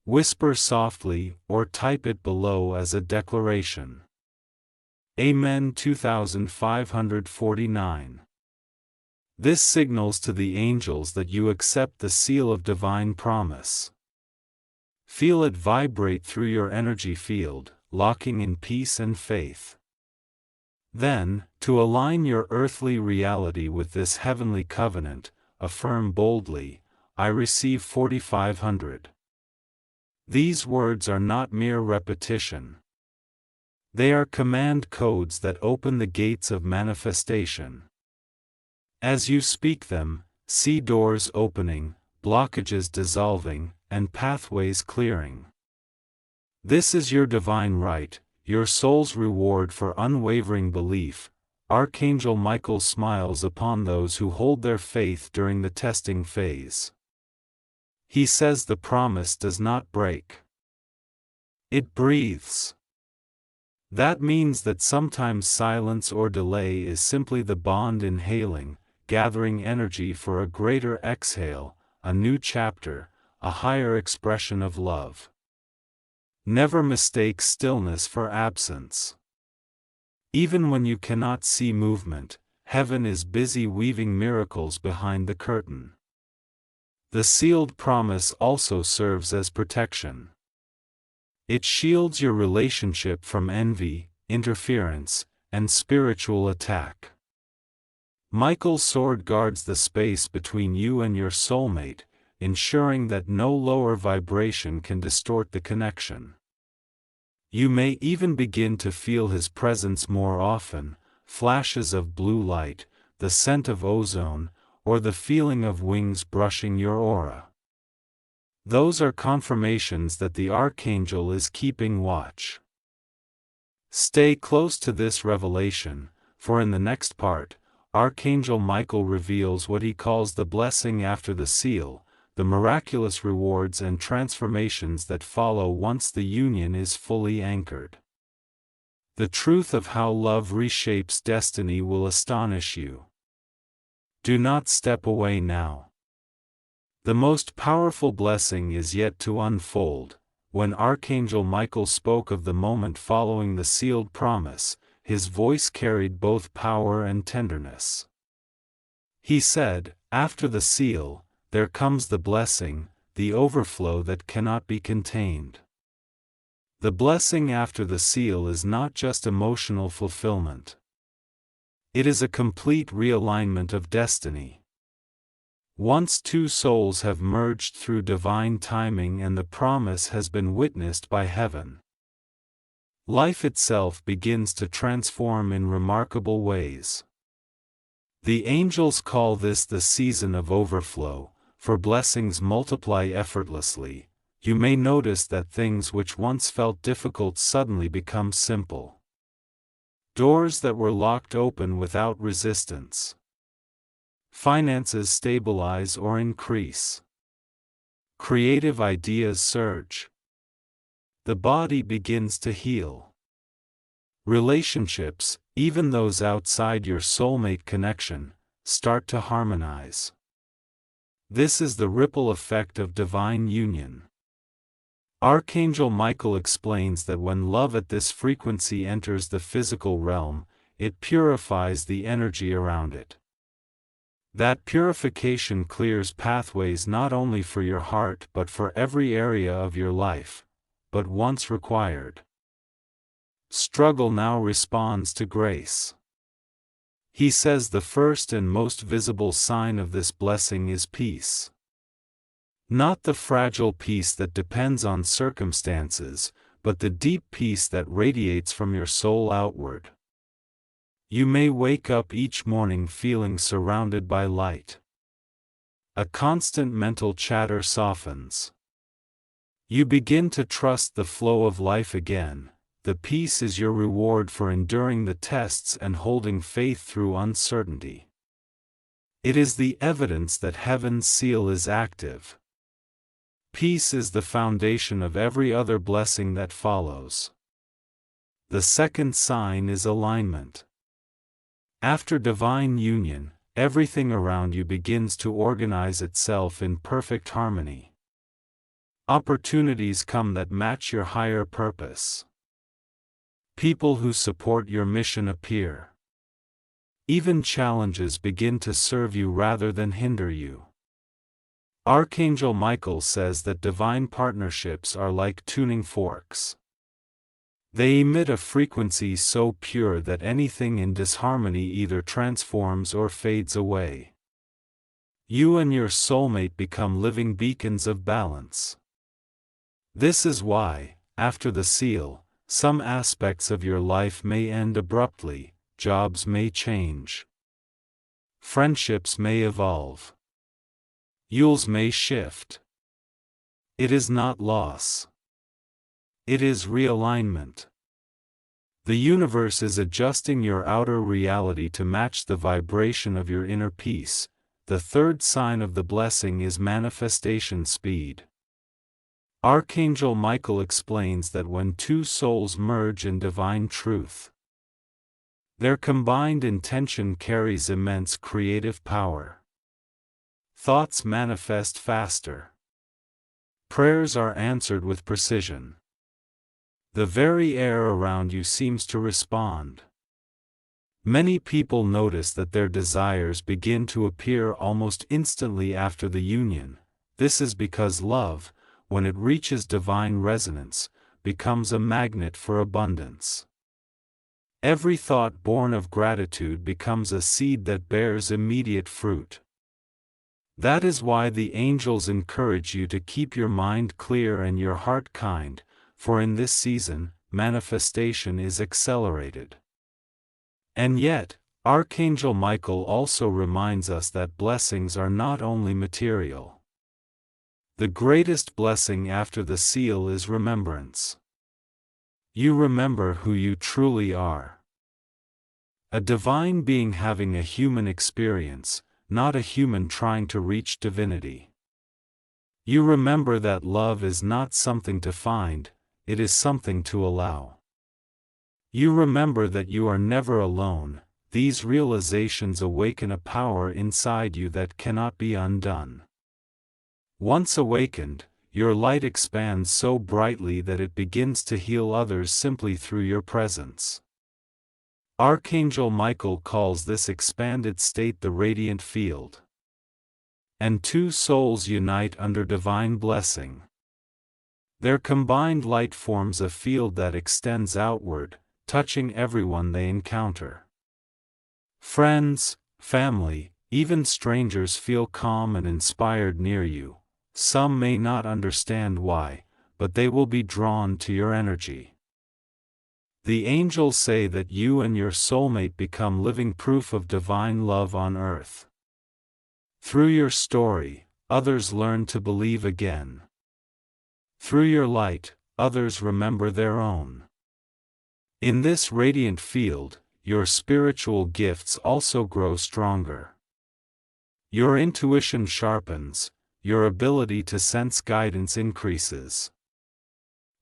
Whisper softly or type it below as a declaration. Amen. 2549. This signals to the angels that you accept the seal of divine promise. Feel it vibrate through your energy field, locking in peace and faith. Then, to align your earthly reality with this heavenly covenant, affirm boldly, I receive 4500. These words are not mere repetition. They are command codes that open the gates of manifestation. As you speak them, see doors opening, blockages dissolving, and pathways clearing. This is your divine right, your soul's reward for unwavering belief. Archangel Michael smiles upon those who hold their faith during the testing phase. He says the promise does not break. It breathes. That means that sometimes silence or delay is simply the bond inhaling, gathering energy for a greater exhale, a new chapter, a higher expression of love. Never mistake stillness for absence. Even when you cannot see movement, heaven is busy weaving miracles behind the curtain. The sealed promise also serves as protection. It shields your relationship from envy, interference, and spiritual attack. Michael's sword guards the space between you and your soulmate, ensuring that no lower vibration can distort the connection. You may even begin to feel his presence more often, flashes of blue light, the scent of ozone, or the feeling of wings brushing your aura. Those are confirmations that the Archangel is keeping watch. Stay close to this revelation, for in the next part, Archangel Michael reveals what he calls the blessing after the seal, the miraculous rewards and transformations that follow once the union is fully anchored. The truth of how love reshapes destiny will astonish you. Do not step away now. The most powerful blessing is yet to unfold. When Archangel Michael spoke of the moment following the sealed promise, his voice carried both power and tenderness. He said, "After the seal, there comes the blessing, the overflow that cannot be contained." The blessing after the seal is not just emotional fulfillment. It is a complete realignment of destiny. Once two souls have merged through divine timing and the promise has been witnessed by heaven, life itself begins to transform in remarkable ways. The angels call this the season of overflow, for blessings multiply effortlessly. You may notice that things which once felt difficult suddenly become simple. Doors that were locked open without resistance. Finances stabilize or increase. Creative ideas surge. The body begins to heal. Relationships, even those outside your soulmate connection, start to harmonize. This is the ripple effect of divine union. Archangel Michael explains that when love at this frequency enters the physical realm, it purifies the energy around it. That purification clears pathways not only for your heart but for every area of your life, but once required. Struggle now responds to grace. He says the first and most visible sign of this blessing is peace. Not the fragile peace that depends on circumstances, but the deep peace that radiates from your soul outward. You may wake up each morning feeling surrounded by light. A constant mental chatter softens. You begin to trust the flow of life again. The peace is your reward for enduring the tests and holding faith through uncertainty. It is the evidence that heaven's seal is active. Peace is the foundation of every other blessing that follows. The second sign is alignment. After divine union, everything around you begins to organize itself in perfect harmony. Opportunities come that match your higher purpose. People who support your mission appear. Even challenges begin to serve you rather than hinder you. Archangel Michael says that divine partnerships are like tuning forks. They emit a frequency so pure that anything in disharmony either transforms or fades away. You and your soulmate become living beacons of balance. This is why, after the seal, some aspects of your life may end abruptly, jobs may change. Friendships may evolve. Yules may shift. It is not loss. It is realignment. The universe is adjusting your outer reality to match the vibration of your inner peace. The third sign of the blessing is manifestation speed. Archangel Michael explains that when two souls merge in divine truth, their combined intention carries immense creative power. Thoughts manifest faster. Prayers are answered with precision. The very air around you seems to respond. Many people notice that their desires begin to appear almost instantly after the union. This is because love, when it reaches divine resonance, becomes a magnet for abundance. Every thought born of gratitude becomes a seed that bears immediate fruit. That is why the angels encourage you to keep your mind clear and your heart kind, for in this season, manifestation is accelerated. And yet, Archangel Michael also reminds us that blessings are not only material. The greatest blessing after the seal is remembrance. You remember who you truly are. A divine being having a human experience, not a human trying to reach divinity. You remember that love is not something to find, it is something to allow. You remember that you are never alone. These realizations awaken a power inside you that cannot be undone. Once awakened, your light expands so brightly that it begins to heal others simply through your presence. Archangel Michael calls this expanded state the radiant field. And two souls unite under divine blessing. Their combined light forms a field that extends outward, touching everyone they encounter. Friends, family, even strangers feel calm and inspired near you. Some may not understand why, but they will be drawn to your energy. The angels say that you and your soulmate become living proof of divine love on earth. Through your story, others learn to believe again. Through your light, others remember their own. In this radiant field, your spiritual gifts also grow stronger. Your intuition sharpens, your ability to sense guidance increases.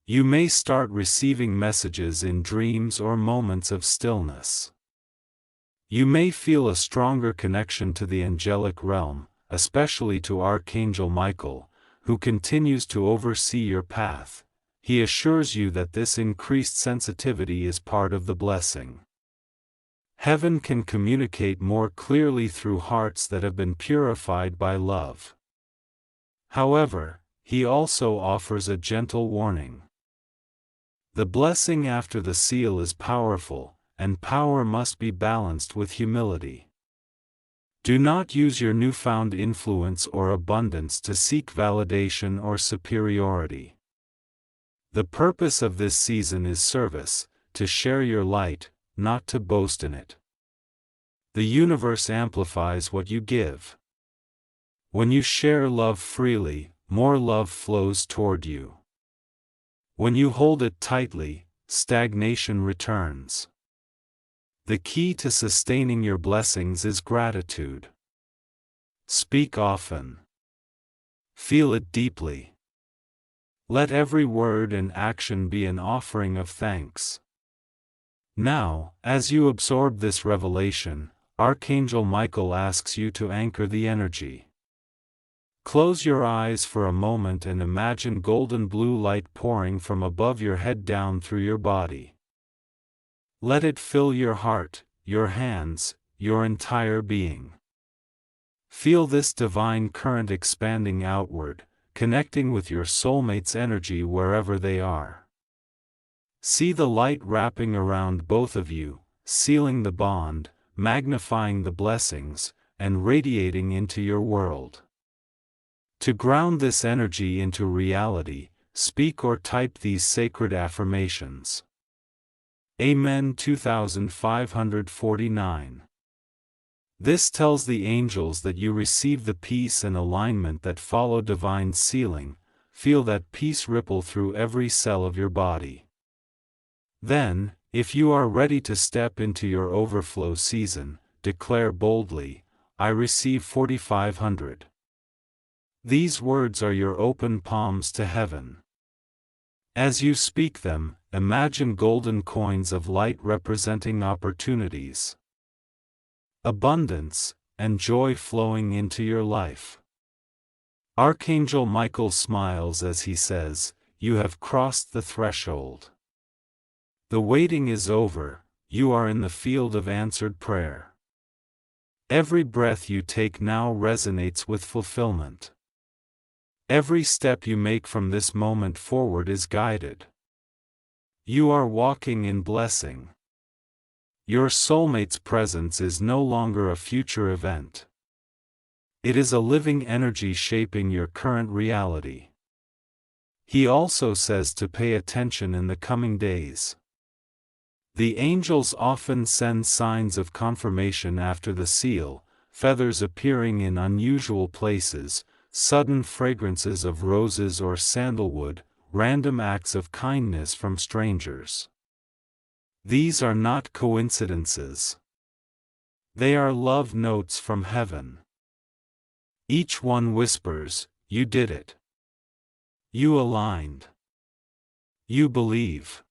You may start receiving messages in dreams or moments of stillness. You may feel a stronger connection to the angelic realm, especially to Archangel Michael, who continues to oversee your path. He assures you that this increased sensitivity is part of the blessing. Heaven can communicate more clearly through hearts that have been purified by love. However, he also offers a gentle warning. The blessing after the seal is powerful, and power must be balanced with humility. Do not use your newfound influence or abundance to seek validation or superiority. The purpose of this season is service, to share your light, not to boast in it. The universe amplifies what you give. When you share love freely, more love flows toward you. When you hold it tightly, stagnation returns. The key to sustaining your blessings is gratitude. Speak often. Feel it deeply. Let every word and action be an offering of thanks. Now, as you absorb this revelation, Archangel Michael asks you to anchor the energy. Close your eyes for a moment and imagine golden blue light pouring from above your head down through your body. Let it fill your heart, your hands, your entire being. Feel this divine current expanding outward, connecting with your soulmate's energy wherever they are. See the light wrapping around both of you, sealing the bond, magnifying the blessings, and radiating into your world. To ground this energy into reality, speak or type these sacred affirmations. Amen. 2549. This tells the angels that you receive the peace and alignment that follow divine sealing. Feel that peace ripple through every cell of your body. Then, if you are ready to step into your overflow season, declare boldly, I receive 4500. These words are your open palms to heaven. As you speak them, imagine golden coins of light representing opportunities, abundance, and joy flowing into your life. Archangel Michael smiles as he says, you have crossed the threshold. The waiting is over, you are in the field of answered prayer. Every breath you take now resonates with fulfillment. Every step you make from this moment forward is guided. You are walking in blessing. Your soulmate's presence is no longer a future event. It is a living energy shaping your current reality. He also says to pay attention in the coming days. The angels often send signs of confirmation after the seal, feathers appearing in unusual places, sudden fragrances of roses or sandalwood, random acts of kindness from strangers. These are not coincidences. They are love notes from heaven. Each one whispers, you did it. You aligned. You believe.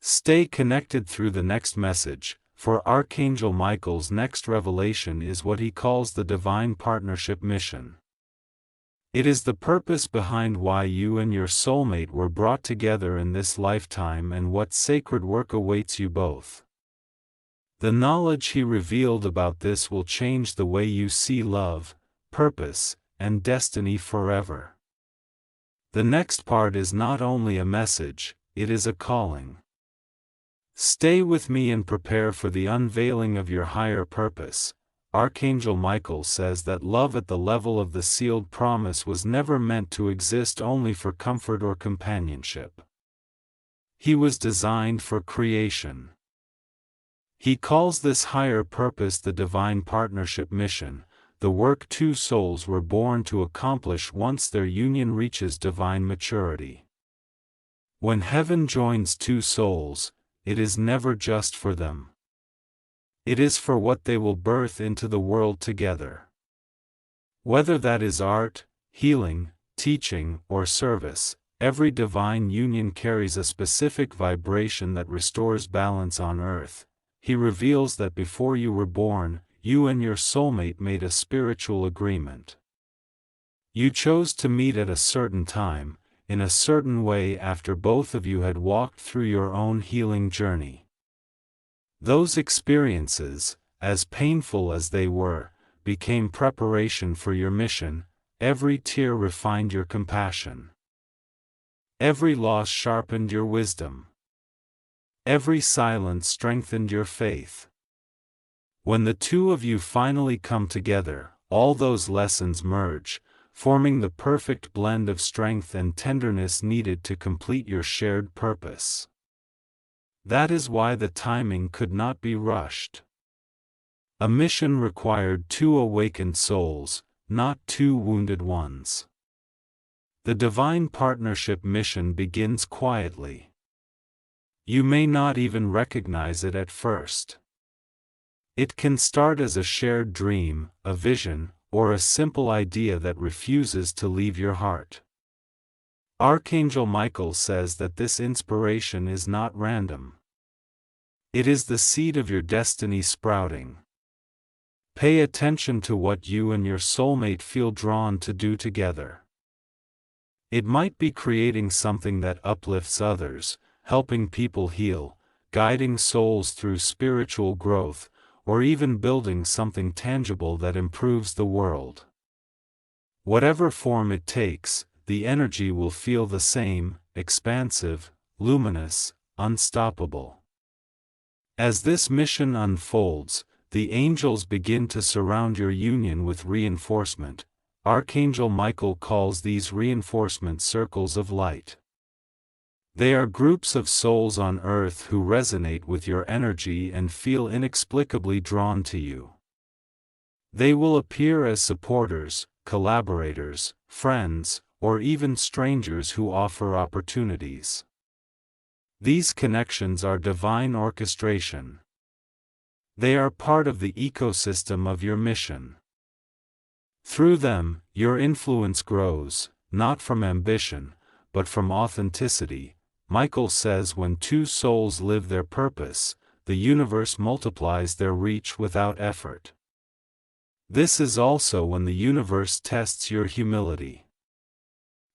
Stay connected through the next message, for Archangel Michael's next revelation is what he calls the Divine Partnership Mission. It is the purpose behind why you and your soulmate were brought together in this lifetime and what sacred work awaits you both. The knowledge he revealed about this will change the way you see love, purpose, and destiny forever. The next part is not only a message, it is a calling. Stay with me and prepare for the unveiling of your higher purpose. Archangel Michael says that love at the level of the sealed promise was never meant to exist only for comfort or companionship. He was designed for creation. He calls this higher purpose the Divine Partnership Mission, the work two souls were born to accomplish once their union reaches divine maturity. When heaven joins two souls, it is never just for them. It is for what they will birth into the world together. Whether that is art, healing, teaching, or service, every divine union carries a specific vibration that restores balance on earth. He reveals that before you were born, you and your soulmate made a spiritual agreement. You chose to meet at a certain time, in a certain way after both of you had walked through your own healing journey. Those experiences, as painful as they were, became preparation for your mission. Every tear refined your compassion. Every loss sharpened your wisdom. Every silence strengthened your faith. When the two of you finally come together, all those lessons merge, forming the perfect blend of strength and tenderness needed to complete your shared purpose. That is why the timing could not be rushed. A mission required two awakened souls, not two wounded ones. The divine partnership mission begins quietly. You may not even recognize it at first. It can start as a shared dream, a vision, or a simple idea that refuses to leave your heart. Archangel Michael says that this inspiration is not random. It is the seed of your destiny sprouting. Pay attention to what you and your soulmate feel drawn to do together. It might be creating something that uplifts others, helping people heal, guiding souls through spiritual growth, or even building something tangible that improves the world. Whatever form it takes, the energy will feel the same, expansive, luminous, unstoppable. As this mission unfolds, the angels begin to surround your union with reinforcement. Archangel Michael calls these reinforcement circles of light. They are groups of souls on earth who resonate with your energy and feel inexplicably drawn to you. They will appear as supporters, collaborators, friends, or even strangers who offer opportunities. These connections are divine orchestration. They are part of the ecosystem of your mission. Through them, your influence grows, not from ambition, but from authenticity. Michael says when two souls live their purpose, the universe multiplies their reach without effort. This is also when the universe tests your humility.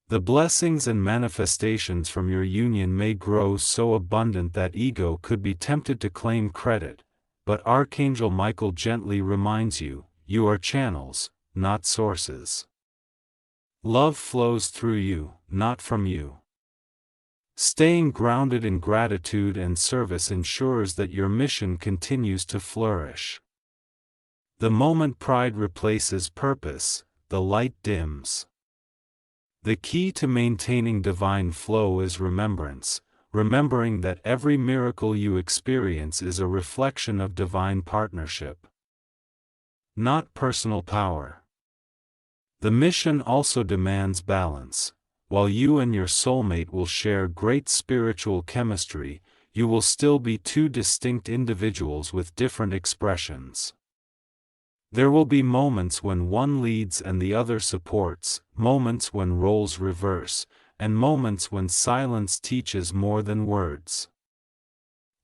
The blessings and manifestations from your union may grow so abundant that ego could be tempted to claim credit, but Archangel Michael gently reminds you, you are channels, not sources. Love flows through you, not from you. Staying grounded in gratitude and service ensures that your mission continues to flourish. The moment pride replaces purpose, the light dims. The key to maintaining divine flow is remembrance, remembering that every miracle you experience is a reflection of divine partnership, not personal power. The mission also demands balance. While you and your soulmate will share great spiritual chemistry, you will still be two distinct individuals with different expressions. There will be moments when one leads and the other supports, moments when roles reverse, and moments when silence teaches more than words.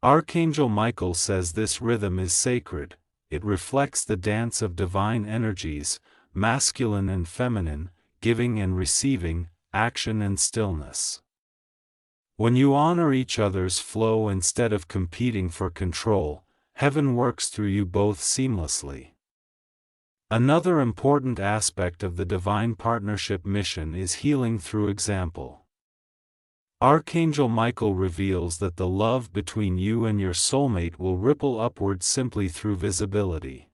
Archangel Michael says this rhythm is sacred. It reflects the dance of divine energies, masculine and feminine, giving and receiving, action and stillness. When you honor each other's flow instead of competing for control, heaven works through you both seamlessly. Another important aspect of the divine partnership mission is healing through example. Archangel Michael reveals that the love between you and your soulmate will ripple upward simply through visibility.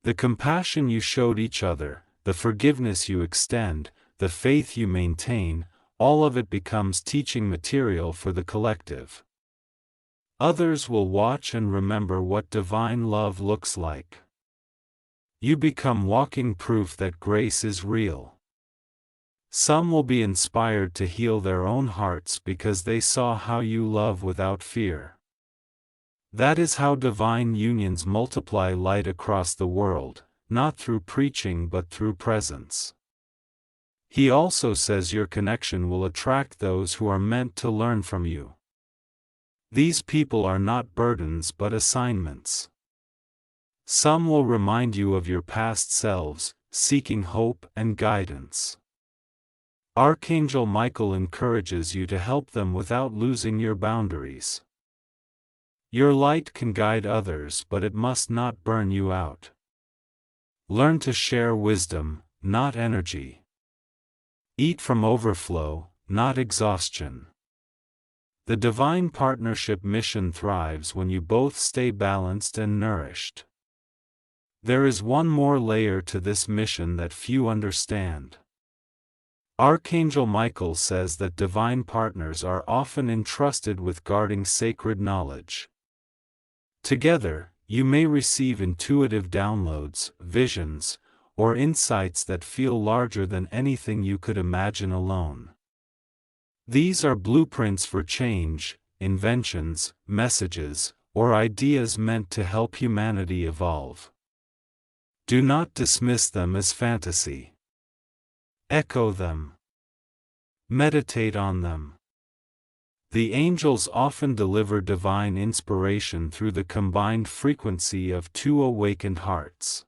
The compassion you showed each other, the forgiveness you extend, the faith you maintain, all of it becomes teaching material for the collective. Others will watch and remember what divine love looks like. You become walking proof that grace is real. Some will be inspired to heal their own hearts because they saw how you love without fear. That is how divine unions multiply light across the world, not through preaching but through presence. He also says your connection will attract those who are meant to learn from you. These people are not burdens but assignments. Some will remind you of your past selves, seeking hope and guidance. Archangel Michael encourages you to help them without losing your boundaries. Your light can guide others, but it must not burn you out. Learn to share wisdom, not energy. Eat from overflow, not exhaustion. The divine partnership mission thrives when you both stay balanced and nourished. There is one more layer to this mission that few understand. Archangel Michael says that divine partners are often entrusted with guarding sacred knowledge. Together, you may receive intuitive downloads, visions, or insights that feel larger than anything you could imagine alone. These are blueprints for change, inventions, messages, or ideas meant to help humanity evolve. Do not dismiss them as fantasy. Echo them. Meditate on them. The angels often deliver divine inspiration through the combined frequency of two awakened hearts.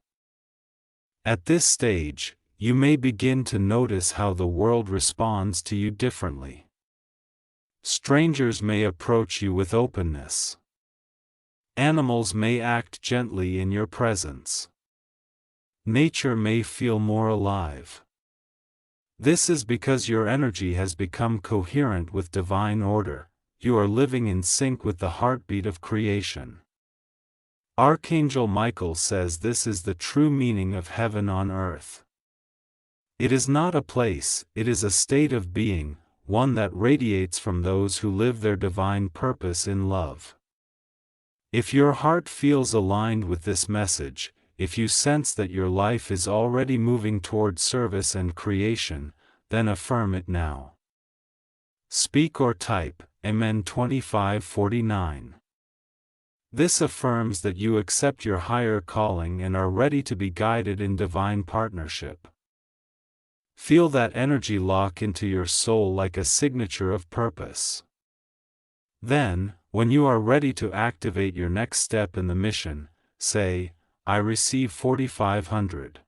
At this stage, you may begin to notice how the world responds to you differently. Strangers may approach you with openness. Animals may act gently in your presence. Nature may feel more alive. This is because your energy has become coherent with divine order. You are living in sync with the heartbeat of creation. Archangel Michael says this is the true meaning of heaven on earth. It is not a place, it is a state of being, one that radiates from those who live their divine purpose in love. If your heart feels aligned with this message, if you sense that your life is already moving toward service and creation, then affirm it now. Speak or type, Amen 2549. This affirms that you accept your higher calling and are ready to be guided in divine partnership. Feel that energy lock into your soul like a signature of purpose. Then, when you are ready to activate your next step in the mission, say, I receive 4500.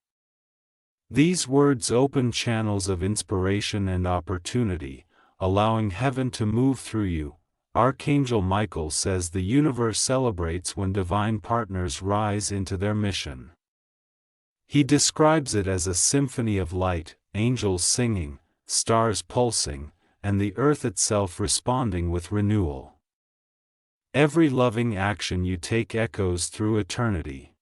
These words open channels of inspiration and opportunity, allowing heaven to move through you. Archangel Michael says the universe celebrates when divine partners rise into their mission. He describes it as a symphony of light, angels singing, stars pulsing, and the earth itself responding with renewal. Every loving action you take echoes through eternity.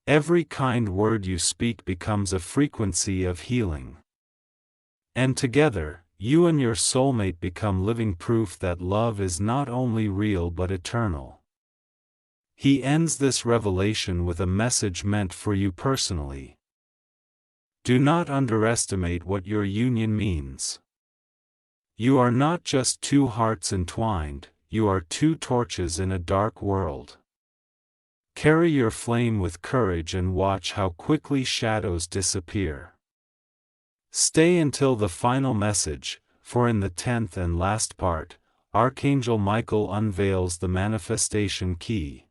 Every kind word you speak becomes a frequency of healing. And together, you and your soulmate become living proof that love is not only real but eternal. He ends this revelation with a message meant for you personally. Do not underestimate what your union means. You are not just two hearts entwined, you are two torches in a dark world. Carry your flame with courage and watch how quickly shadows disappear. Stay until the final message, for in the 10th and last part, Archangel Michael unveils the manifestation key.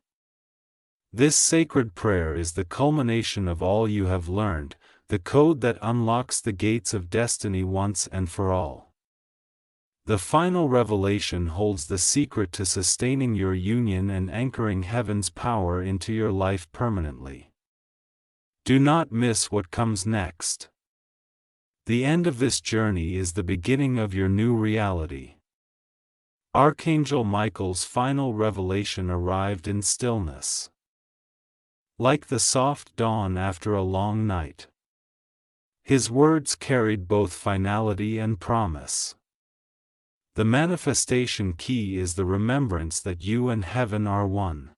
This sacred prayer is the culmination of all you have learned, the code that unlocks the gates of destiny once and for all. The final revelation holds the secret to sustaining your union and anchoring heaven's power into your life permanently. Do not miss what comes next. The end of this journey is the beginning of your new reality. Archangel Michael's final revelation arrived in stillness. Like the soft dawn after a long night. His words carried both finality and promise. The manifestation key is the remembrance that you and heaven are one.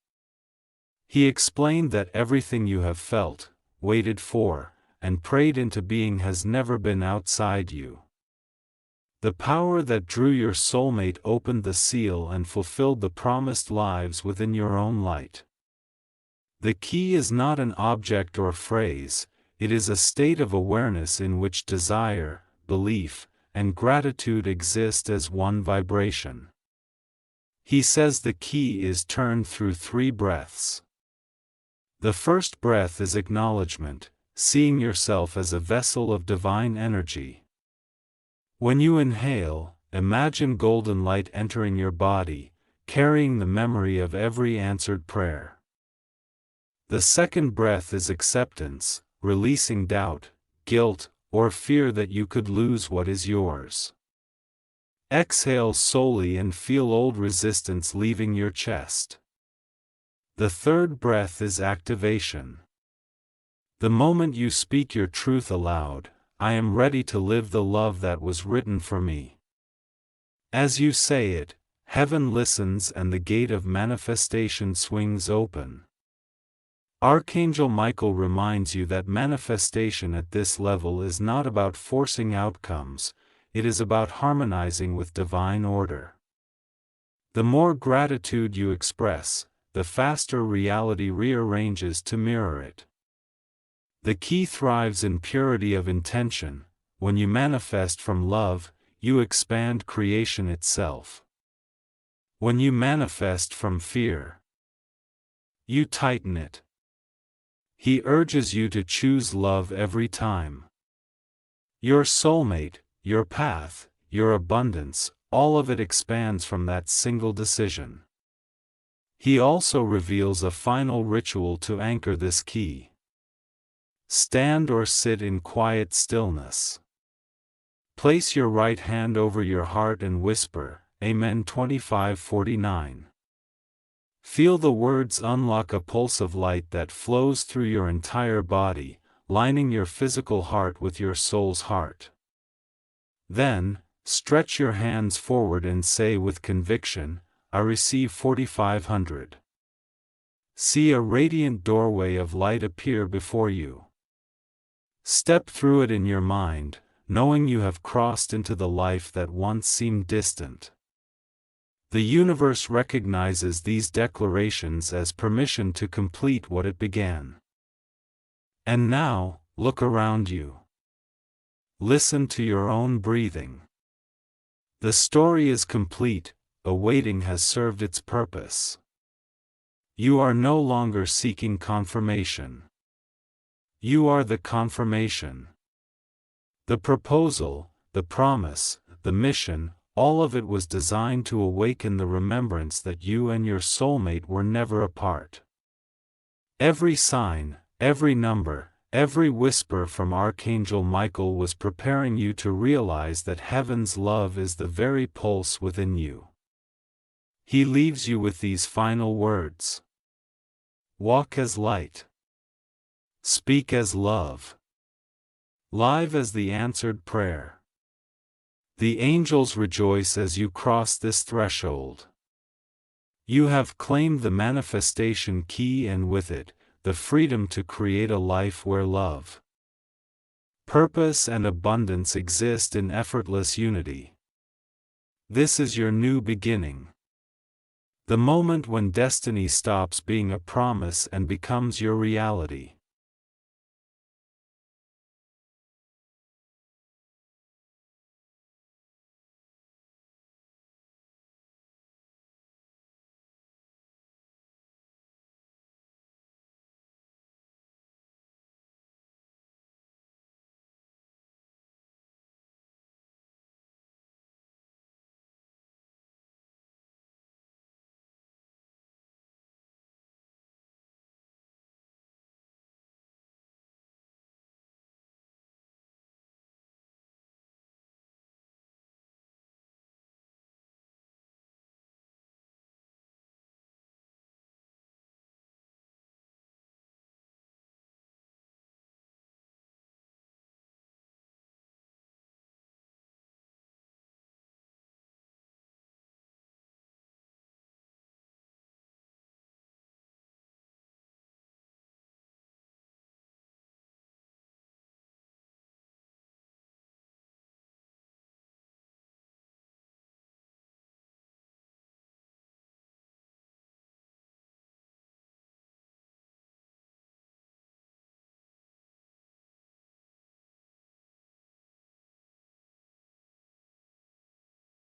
He explained that everything you have felt, waited for, and prayed into being has never been outside you. The power that drew your soulmate opened the seal and fulfilled the promised lives within your own light. The key is not an object or phrase, it is a state of awareness in which desire, belief, and gratitude exist as one vibration. He says the key is turned through 3 breaths. The first breath is acknowledgement, seeing yourself as a vessel of divine energy. When you inhale, imagine golden light entering your body, carrying the memory of every answered prayer. The second breath is acceptance, releasing doubt, guilt, or fear that you could lose what is yours. Exhale solely and feel old resistance leaving your chest. The third breath is activation. The moment you speak your truth aloud, I am ready to live the love that was written for me. As you say it, heaven listens and the gate of manifestation swings open. Archangel Michael reminds you that manifestation at this level is not about forcing outcomes, it is about harmonizing with divine order. The more gratitude you express, the faster reality rearranges to mirror it. The key thrives in purity of intention. When you manifest from love, you expand creation itself. When you manifest from fear, you tighten it. He urges you to choose love every time. Your soulmate, your path, your abundance, all of it expands from that single decision. He also reveals a final ritual to anchor this key. Stand or sit in quiet stillness. Place your right hand over your heart and whisper, Amen 25:49. Feel the words unlock a pulse of light that flows through your entire body, lining your physical heart with your soul's heart. Then, stretch your hands forward and say with conviction, I receive 4500. See a radiant doorway of light appear before you. Step through it in your mind, knowing you have crossed into the life that once seemed distant. The universe recognizes these declarations as permission to complete what it began. And now, look around you. Listen to your own breathing. The story is complete, awaiting has served its purpose. You are no longer seeking confirmation. You are the confirmation. The proposal, the promise, the mission, all of it was designed to awaken the remembrance that you and your soulmate were never apart. Every sign, every number, every whisper from Archangel Michael was preparing you to realize that heaven's love is the very pulse within you. He leaves you with these final words. Walk as light. Speak as love. Live as the answered prayer. The angels rejoice as you cross this threshold. You have claimed the manifestation key and with it, the freedom to create a life where love, purpose and abundance exist in effortless unity. This is your new beginning. The moment when destiny stops being a promise and becomes your reality.